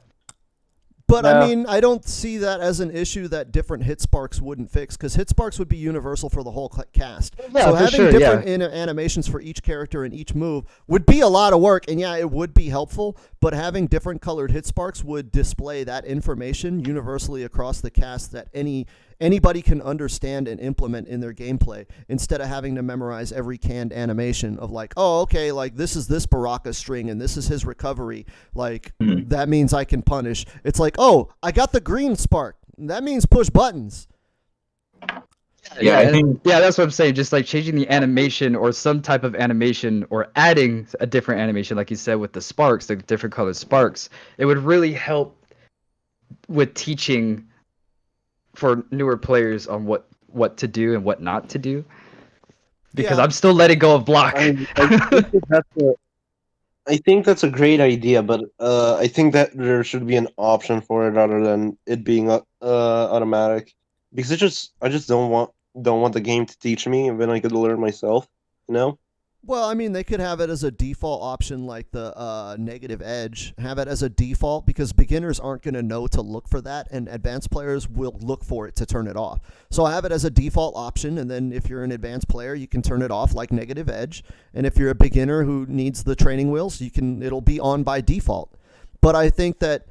but I Yeah. mean, I don't see that as an issue that different hit sparks wouldn't fix, because hit sparks would be universal for the whole cast. Yeah, so for having sure, different yeah. animations for each character and each move would be a lot of work, and yeah, it would be helpful. But having different colored hit sparks would display that information universally across the cast that anybody can understand and implement in their gameplay, instead of having to memorize every canned animation of like, oh, okay, like this is this Baraka string and this is his recovery. Like, Mhm. that means I can punish. It's like, oh, I got the green spark. That means push buttons. Yeah, I and- think- yeah, that's what I'm saying. Just like changing the animation or some type of animation or adding a different animation, like you said, with the sparks, the different colored sparks, it would really help with teaching for newer players on what to do and what not to do. Because Yeah. I'm still letting go of block. I think that's a great idea, but I think that there should be an option for it rather than it being automatic. Because I just don't want the game to teach me, and then I could learn myself. You know? Well, I mean, they could have it as a default option, like the negative edge. Have it as a default, because beginners aren't going to know to look for that, and advanced players will look for it to turn it off. So have it as a default option, and then if you're an advanced player, you can turn it off like negative edge. And if you're a beginner who needs the training wheels, it'll be on by default. But I think that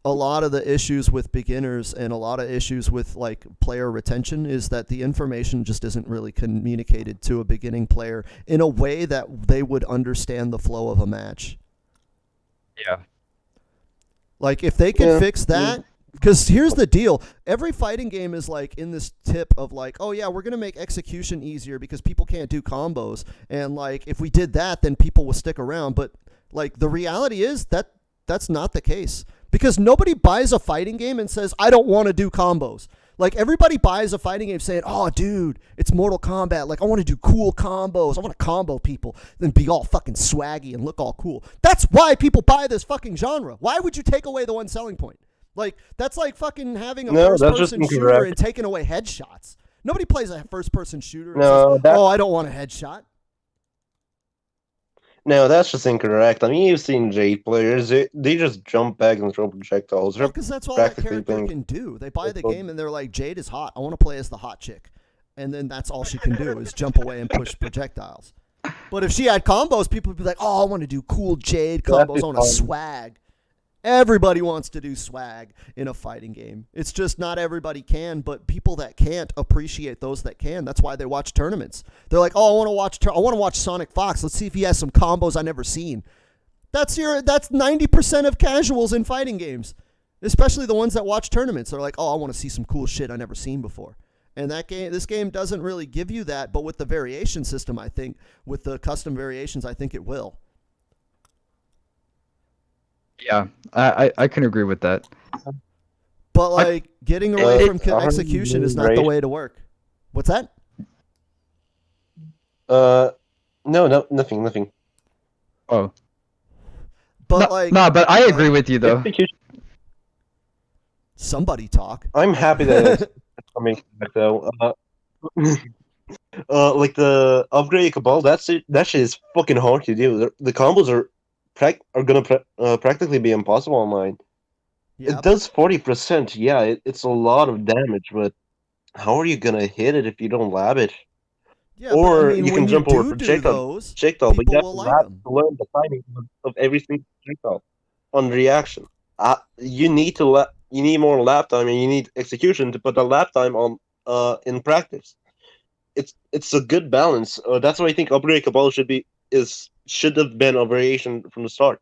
a lot of the issues with beginners and a lot of issues with like player retention is that the information just isn't really communicated to a beginning player in a way that they would understand the flow of a match. Yeah. Like if they could Yeah. fix that, because here's the deal. Every fighting game is like in this tip of like, oh yeah, we're going to make execution easier because people can't do combos. And like if we did that, then people will stick around. But like the reality is that that's not the case. Because nobody buys a fighting game and says, I don't want to do combos. Like everybody buys a fighting game saying, oh, dude, it's Mortal Kombat. Like I want to do cool combos. I want to combo people, then be all fucking swaggy and look all cool. That's why people buy this fucking genre. Why would you take away the one selling point? Like that's like fucking having a No, that's just first-person shooter incorrect. and taking away headshots. Nobody plays a first-person shooter and No, says, oh, I don't want a headshot. No, that's just incorrect. I mean, you've seen Jade players; they just jump back and throw projectiles. They're Because that's all that practically character playing- can do. They buy the Well- game and they're like, Jade is hot. I want to play as the hot chick. And then that's all she can do is jump away and push projectiles. But if she had combos, people would be like, oh, I want to do cool Jade combos. I want to fun. swag. Everybody wants to do swag in a fighting game. It's just not everybody can, but people that can't appreciate those that can. That's why they watch tournaments. They're like, oh, I want to watch Sonic Fox. Let's see if he has some combos I've never seen. That's 90% of casuals in fighting games, especially the ones that watch tournaments. They're like, oh, I want to see some cool shit I've never seen before. And this game doesn't really give you that, but with the variation system, I think, with the custom variations, I think it will. Yeah, I can agree with that. But like getting away from it's execution is not the great. way to work. What's that? No, nothing. Oh, But but I agree with you though. somebody talk. I'm happy that it's coming back though. Like the upgrade Cabal, that shit is fucking hard to do. The combos are gonna practically be impossible online. Yeah, It does 40%. Yeah, it's a lot of damage, but how are you gonna hit it if you don't lab it? yeah, or but, I mean, you when can jump over do projectile. those. Projectile, but you People have will to like lab them. to learn the timing of every single projectile on reaction. You need more lap time and you need execution to put the lap time on in practice. It's a good balance. That's why I think upgrade Cabal should have been a variation from the start.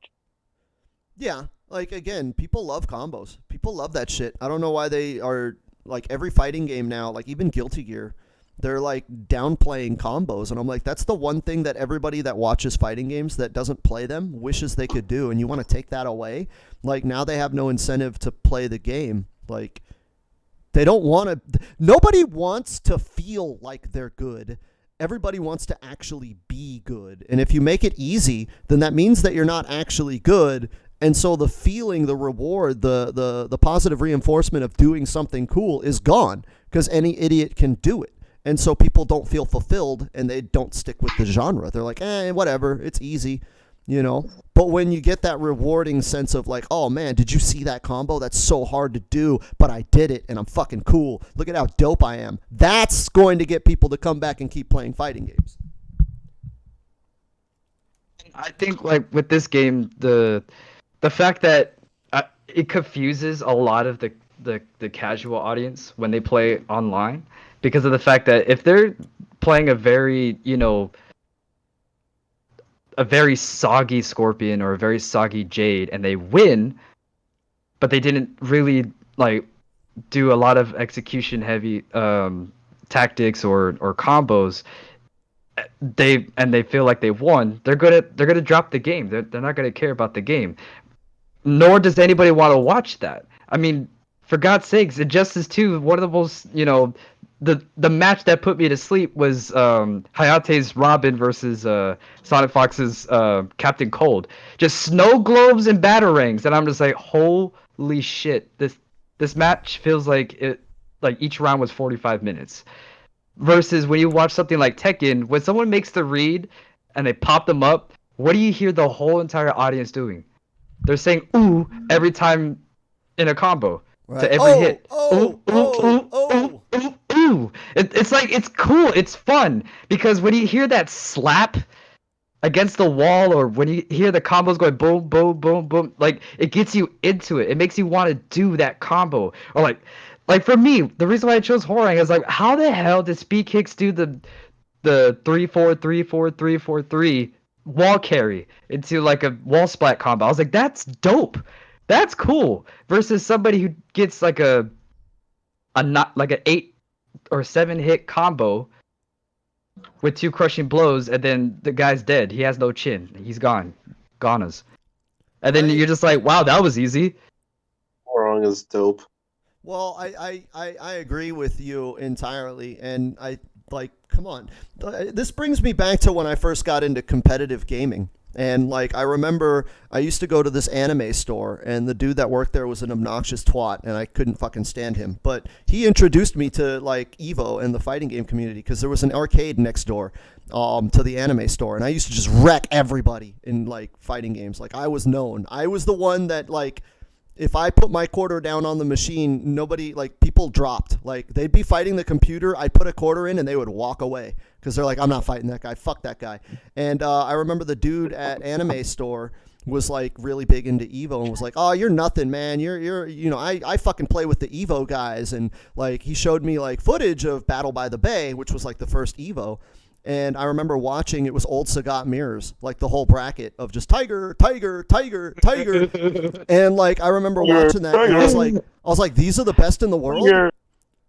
Yeah, like again, people love combos. People love that shit. I don't know why they are like every fighting game now, like even Guilty Gear. they're like downplaying combos, and I'm like, that's the one thing that everybody that watches fighting games that doesn't play them wishes they could do, and you want to take that away. Like, now they have no incentive to play the game. Like, they don't want to. Nobody wants to feel like they're good. Everybody wants to actually be good. And if you make it easy, then that means that you're not actually good. And so the feeling, the reward, the positive reinforcement of doing something cool is gone because any idiot can do it. And so people don't feel fulfilled and they don't stick with the genre. They're like, whatever, it's easy, you know? But when you get that rewarding sense of like, oh man, did you see that combo? That's so hard to do, but I did it and I'm fucking cool. Look at how dope I am. That's going to get people to come back and keep playing fighting games. I think like with this game, the fact that it confuses a lot of the casual audience when they play online, because of the fact that if they're playing a very, a very soggy Scorpion or a very soggy Jade and they win, but they didn't really like do a lot of execution heavy tactics or combos, they feel like they've won, they're gonna drop the game. They're not gonna care about the game. Nor does anybody want to watch that. I mean, for God's sakes, Injustice 2, one of the most, the match that put me to sleep was Hayate's Robin versus Sonic Fox's Captain Cold. Just snow globes and batarangs, and I'm just like, holy shit! This match feels like each round was 45 minutes. Versus when you watch something like Tekken, when someone makes the read and they pop them up, what do you hear the whole entire audience doing? They're saying "ooh" every time in a combo to every hit. Ooh. It's like, it's cool, it's fun, because when you hear that slap against the wall, or when you hear the combos going boom, boom, boom, boom, like, it gets you into it. It makes you want to do that combo. Or like for me, the reason why I chose Horang is like, how the hell did Speed Kicks do the 3-4-3-4-3-4-3 wall carry into like a wall splat combo? I was like, that's dope. That's cool. Versus somebody who gets like a not like an 8 or 7 hit combo with 2 crushing blows, and then the guy's dead. He has no chin. He's gone. Gonas. And then you're just like, wow, that was easy. Wrong is dope. Well, I agree with you entirely, and I like, come on. This brings me back to when I first got into competitive gaming. And like, I remember I used to go to this anime store, and the dude that worked there was an obnoxious twat, and I couldn't fucking stand him. But he introduced me to like Evo and the fighting game community, because there was an arcade next door to the anime store, and I used to just wreck everybody in like fighting games. Like, I was known. I was the one that, like, if I put my quarter down on the machine, nobody, like, people dropped. Like, they'd be fighting the computer, I'd put a quarter in, and they would walk away because they're like, I'm not fighting that guy. Fuck that guy. And I remember the dude at Anime Store was like really big into Evo and was like, oh, you're nothing, man. You're I fucking play with the Evo guys. And like, he showed me like footage of Battle by the Bay, which was like the first Evo. And I remember watching, it was old Sagat mirrors, like the whole bracket of just Tiger, Tiger, Tiger, Tiger. And like, I remember watching that, and I was like, these are the best in the world?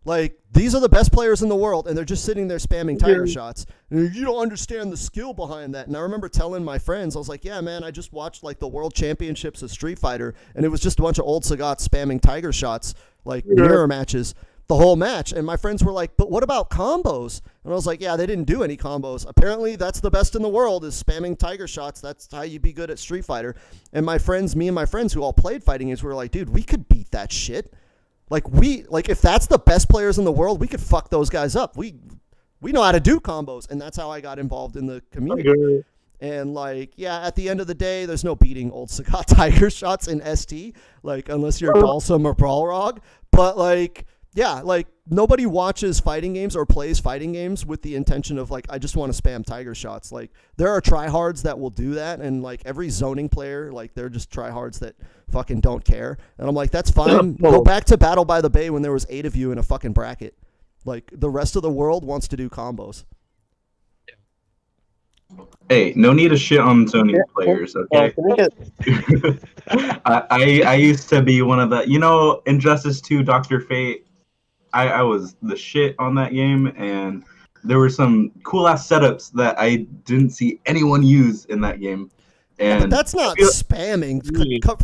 Like, these are the best players in the world, and they're just sitting there spamming Tiger shots. And you don't understand the skill behind that. And I remember telling my friends, I was like, yeah, man, I just watched like the World Championships of Street Fighter, and it was just a bunch of old Sagat spamming Tiger shots, like mirror matches, the whole match. And my friends were like, but what about combos? And I was like, yeah, they didn't do any combos. Apparently that's the best in the world, is spamming Tiger shots. That's how you be good at Street Fighter. And me and my friends who all played fighting games were like, dude, we could beat that shit. Like, if that's the best players in the world, we could fuck those guys up. We know how to do combos. And that's how I got involved in the community. And like, yeah, at the end of the day, there's no beating old Sagat Tiger shots in ST, like, unless you're Balsam or Brawlrog. But like, yeah, like, nobody watches fighting games or plays fighting games with the intention of like, I just want to spam Tiger shots. Like, there are tryhards that will do that, and like every zoning player, like, they're just tryhards that fucking don't care. And I'm like, that's fine. Go back to Battle by the Bay when there was 8 of you in a fucking bracket. Like, the rest of the world wants to do combos. Hey, no need to shit on Sony players, okay? I used to be one of the, Injustice 2, Dr. Fate. I was the shit on that game, and there were some cool ass setups that I didn't see anyone use in that game. Yeah, but And that's not I feel- spamming. Yeah.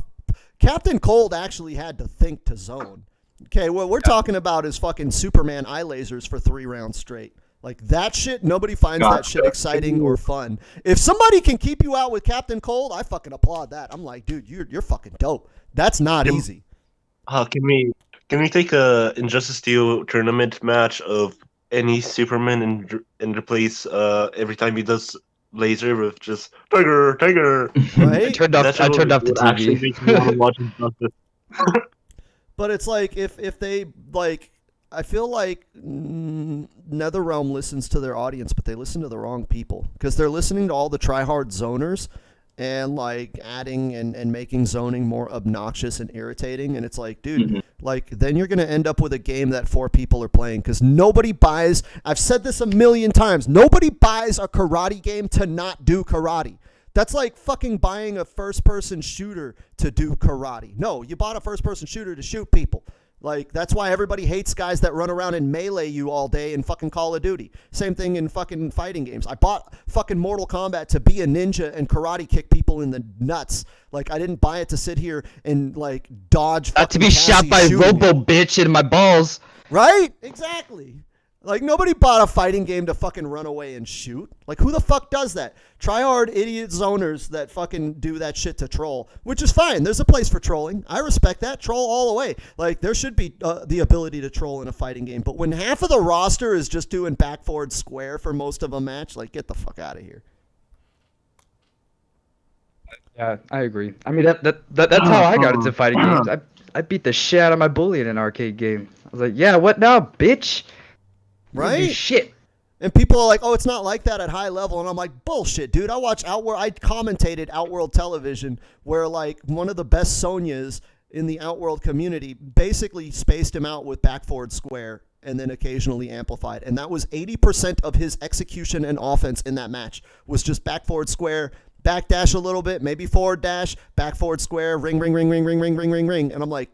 Captain Cold actually had to think to zone. Okay, what we're talking about is fucking Superman eye lasers for 3 rounds straight. Like that shit, nobody finds that shit exciting or fun. If somebody can keep you out with Captain Cold, I fucking applaud that. I'm like, dude, you're fucking dope. That's not easy. Can we take a Injustice 2 tournament match of any Superman and replace every time he does laser with just Tiger, Tiger? I Right? turned off the would actually TV. make me want to watch Injustice. But it's like if they like, I feel like NetherRealm listens to their audience, but they listen to the wrong people because they're listening to all the tryhard zoners and like adding and making zoning more obnoxious and irritating. And it's like, dude, like then you're gonna end up with a game that 4 people are playing because nobody buys. I've said this a million times. Nobody buys a karate game to not do karate. That's like fucking buying a first-person shooter to do karate. No, you bought a first-person shooter to shoot people. Like, that's why everybody hates guys that run around and melee you all day in fucking Call of Duty. Same thing in fucking fighting games. I bought fucking Mortal Kombat to be a ninja and karate kick people in the nuts. Like, I didn't buy it to sit here and, like, dodge fucking Not to be shot Cassie by shooting. Robo bitch in my balls. Right? Exactly. Like, nobody bought a fighting game to fucking run away and shoot. Like, who the fuck does that? Tryhard idiot zoners that fucking do that shit to troll, which is fine. There's a place for trolling. I respect that. Troll all the way. Like, there should be the ability to troll in a fighting game. But when half of the roster is just doing back forward square for most of a match, like, get the fuck out of here. Yeah, I agree. I mean, that's how I got into fighting games. I beat the shit out of my bully in an arcade game. I was like, yeah, what now, bitch? You didn't do Right? shit. And people are like, oh, it's not like that at high level. And I'm like, bullshit, dude. I commentated Outworld Television where, like, one of the best Sonyas in the Outworld community basically spaced him out with back forward square and then occasionally amplified. And that was 80% of his execution and offense in that match was just back forward square, back dash a little bit, maybe forward dash, back forward square, ring, ring, ring, ring, ring, ring, ring, ring, ring. And I'm like,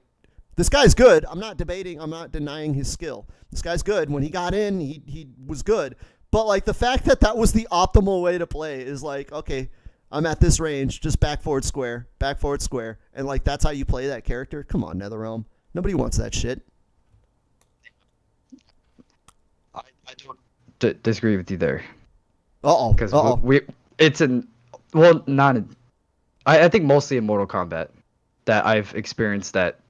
this guy's good. I'm not denying his skill. This guy's good. When he got in, he was good. But, like, the fact that that was the optimal way to play is like, okay, I'm at this range, just back forward square, and, like, that's how you play that character? Come on, NetherRealm. Nobody wants that shit. I don't disagree with you there. Uh-oh. Because I think mostly in Mortal Kombat that I've experienced that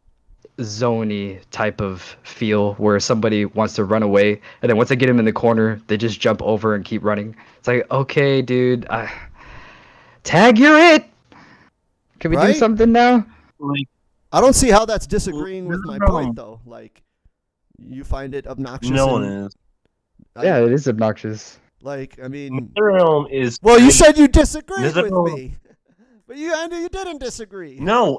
zony type of feel where somebody wants to run away and then once they get him in the corner they just jump over and keep running. It's like, okay, dude, tag, you're it. Can we do Right? something now? Like, I don't see how that's disagreeing with my point, though. Like, you find it obnoxious. no one and- is. Yeah, it is obnoxious. Like, I mean... NetherRealm is. Well, you said you disagreed with NetherRealm- me. But I knew you didn't disagree. No,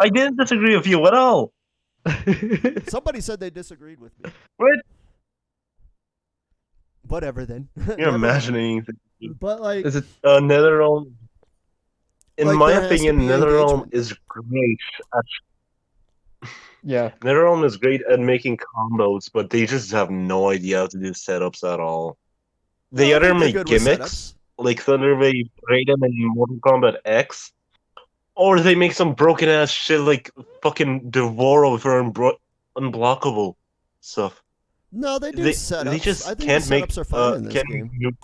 I didn't disagree with you at all. Somebody said they disagreed with me. What? Whatever, then. You're Never mind. imagining. But, like... Is it NetherRealm. In Like, my there has to opinion, be NetherRealm engagement. is great. yeah. NetherRealm is great at making combos, but they just have no idea how to do setups at all. They Well, I either think they're make good with gimmicks, setups. like Thunderwave Raiden and Mortal Kombat X, or they make some broken ass shit like fucking Devoro for unblockable stuff. No, they do They setups. just I think can't the make. setups are fine in this Can't game. make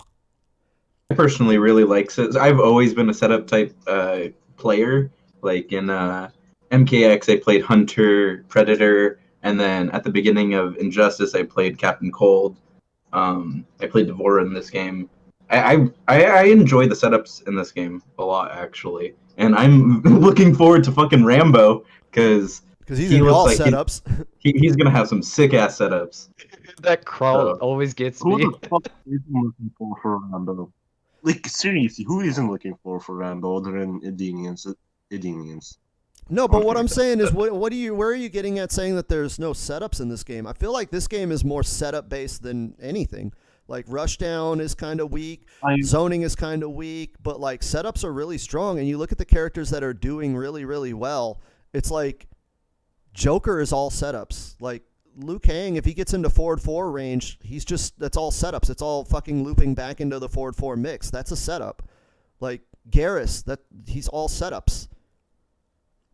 I personally really like it. I've always been a setup type player. Like in MKX, I played Hunter, Predator, and then at the beginning of Injustice, I played Captain Cold. I played Devora in this game. I enjoy the setups in this game a lot, actually, and I'm looking forward to fucking Rambo because Because he's he in looks all like setups. he's gonna have some sick ass setups. That crawl Oh. always gets Who me. the fuck isn't looking for Rambo? Like, seriously, who isn't looking for Rambo other than Edenians? No, but what I'm saying is, where are you getting at saying that there's no setups in this game? I feel like this game is more setup based than anything. Like, rushdown is kind of weak, zoning is kind of weak, but like setups are really strong. And you look at the characters that are doing really, really well. It's like Joker is all setups. Like Liu Kang, if he gets into forward 4 range, that's all setups. It's all fucking looping back into the forward 4 mix. That's a setup. Like Garrus, he's all setups.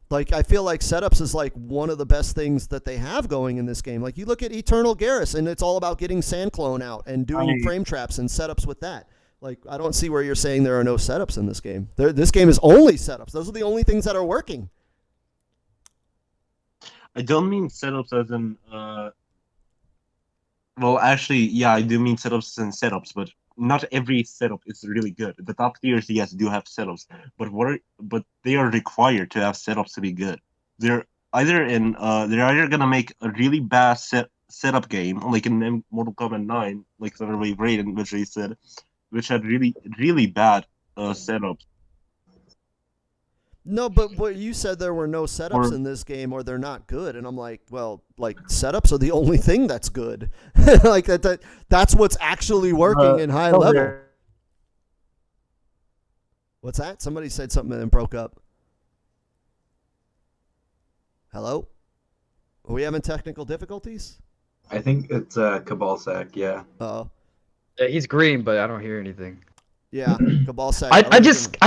Like, I feel like setups is like one of the best things that they have going in this game. Like, you look at Eternal Garrus, and it's all about getting Sand Clone out and doing frame traps and setups with that. Like, I don't see where you're saying there are no setups in this game. This game is only setups. Those are the only things that are working. I don't mean setups as in. Well, actually, yeah, I do mean setups and setups, but not every setup is really good. The top tiers, yes, do have setups, but they are required to have setups to be good. They're either gonna make a really bad setup game, like in Mortal Kombat 9, like Thunderwave Raiden, which they said, which had really bad setups. No, but what you said, there were no setups in this game, or they're not good, and I'm like, well, like setups are the only thing that's good. Like that's what's actually working in high level. What's that? Somebody said something and then broke up. Hello? Are we having technical difficulties? I think it's Kabalsack, yeah. Uh-oh. Yeah, he's green, but I don't hear anything. Yeah, Kabalsack. I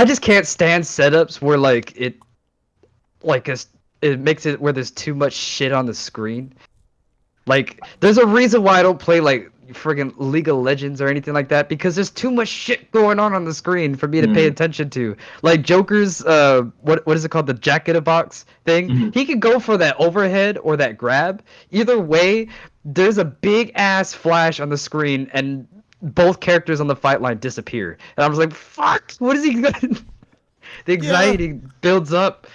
just can't stand setups where it makes it where there's too much shit on the screen. Like, there's a reason why I don't play like friggin' League of Legends or anything like that, because there's too much shit going on the screen for me to pay attention to. Like Joker's what is it called, the Jack in a Box thing? He could go for that overhead or that grab. Either way, there's a big ass flash on the screen and both characters on the fight line disappear. And I was like, fuck, what is he gonna The anxiety builds up.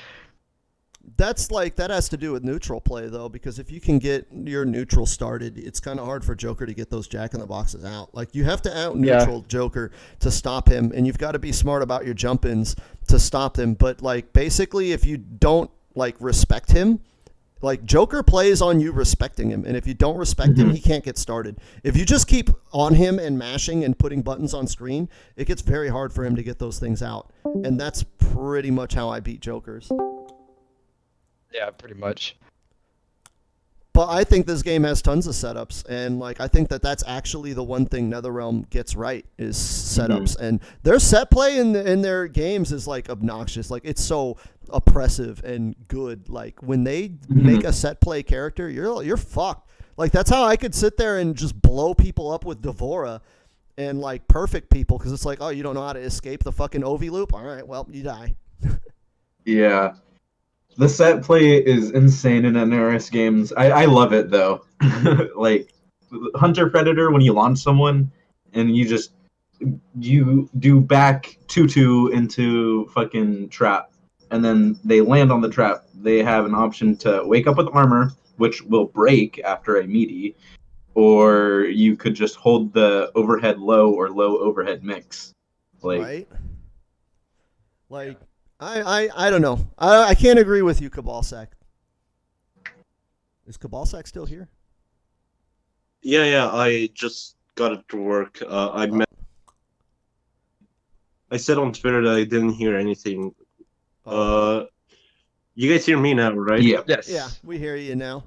That has to do with neutral play, though, because if you can get your neutral started, it's kind of hard for Joker to get those jack-in-the-boxes out. Like, you have to out-neutral Joker to stop him, and you've got to be smart about your jump-ins to stop them. But, like, basically, if you don't, like, respect him, like, Joker plays on you respecting him, and if you don't respect him, he can't get started. If you just keep on him and mashing and putting buttons on screen, it gets very hard for him to get those things out. And that's pretty much how I beat Jokers. Yeah, pretty much. But I think this game has tons of setups, and like I think that's actually the one thing NetherRealm gets right is setups, and their set play in their games is like obnoxious. Like, it's so oppressive and good. Like, when they make a set play character, you're fucked. Like, that's how I could sit there and just blow people up with Devora and like perfect people, because it's like, oh, you don't know how to escape the fucking Ovi loop? All right, well, you die. Yeah. The set play is insane in NRS games. I love it, though. Like, Hunter Predator, when you launch someone and you do back 2-2 into fucking trap, and then they land on the trap, they have an option to wake up with armor, which will break after a meaty, or you could just hold the overhead low or low overhead mix. Like, right? Like, I don't know. I can't agree with you, Kabalsack. Is Kabalsack still here? Yeah, I just got it to work. I said on Twitter that I didn't hear anything. You guys hear me now, right? yeah. Yes. Yeah, we hear you now.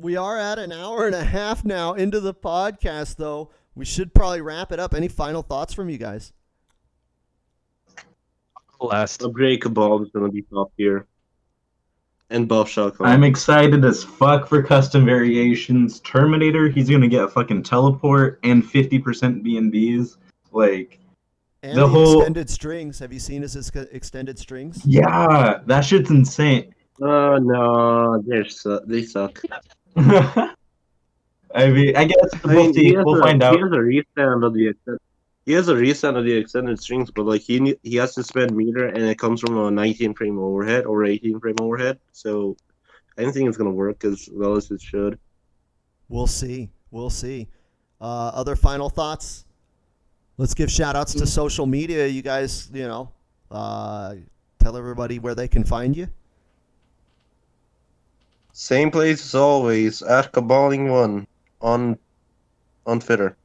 We are at an hour and a half now into the podcast, though. We should probably wrap it up. Any final thoughts from you guys? Last. Upgrade Cabal is going to be top tier. And Buff Shotgun. I'm excited as fuck for custom variations. Terminator, he's gonna get a fucking teleport and 50% BNBs. Like, And the whole extended strings. Have you seen his extended strings? yeah, that shit's insane. No, they suck. I mean, I guess we'll see. We'll find out. He has a reset of the extended strings, but like he has to spend meter, and it comes from a 19 frame overhead or 18 frame overhead. So I don't think it's gonna work as well as it should. We'll see. Other final thoughts? Let's give shout outs to social media. You guys, tell everybody where they can find you. Same place as always, at Kabalin1 on Twitter.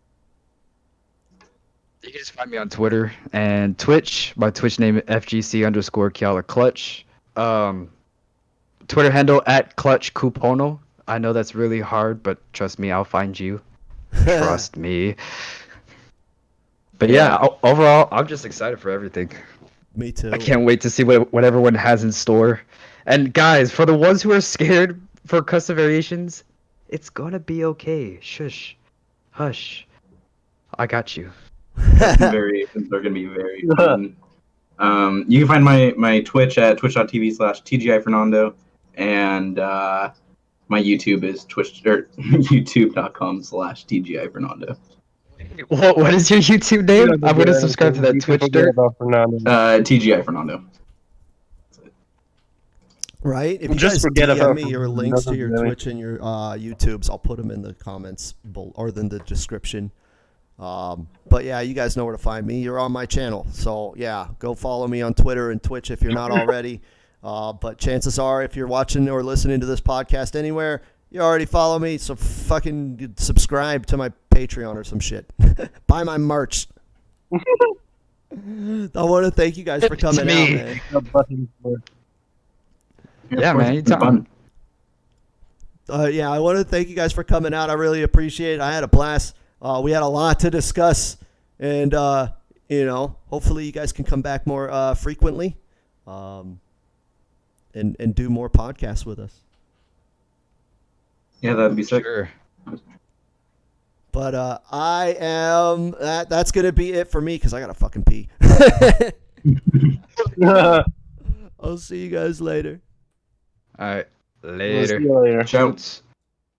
You can just find me on Twitter and Twitch. My Twitch name is FGC_Keala Klutch. Twitter handle at Klutch Kupono. I know that's really hard, but trust me, I'll find you. Trust me. But yeah, overall, I'm just excited for everything. Me too. I can't wait to see what everyone has in store. And guys, for the ones who are scared for custom variations, it's gonna be okay. Shush. Hush. I got you. Custom variations are gonna be very fun. You can find my Twitch at twitch.tv/TGIFernando, and my YouTube is youtube.com/TGIFernando. What is your YouTube name? I'm gonna subscribe to that You can Twitch forget dirt. about Fernando. TGIFernando. Right? If you Just guys forget DM about me your it. links to Doesn't your do Twitch and your YouTubes, I'll put them in the comments or in the description. But yeah, you guys know where to find me. You're on my channel. So yeah, go follow me on Twitter and Twitch if you're not already. But chances are, if you're watching or listening to this podcast anywhere, you already follow me. So fucking subscribe to my Patreon or some shit. Buy my merch. I want to thank you guys for coming out, me. man. Yeah, of course, man, it's been fun. Yeah, I want to thank you guys for coming out. I really appreciate it. I had a blast. We had a lot to discuss, and hopefully you guys can come back more frequently, and do more podcasts with us. Yeah, that'd be sick. Sure. But that's gonna be it for me because I gotta fucking pee. I'll see you guys later. All right. We'll see Later. you later. Ciao. Shoots.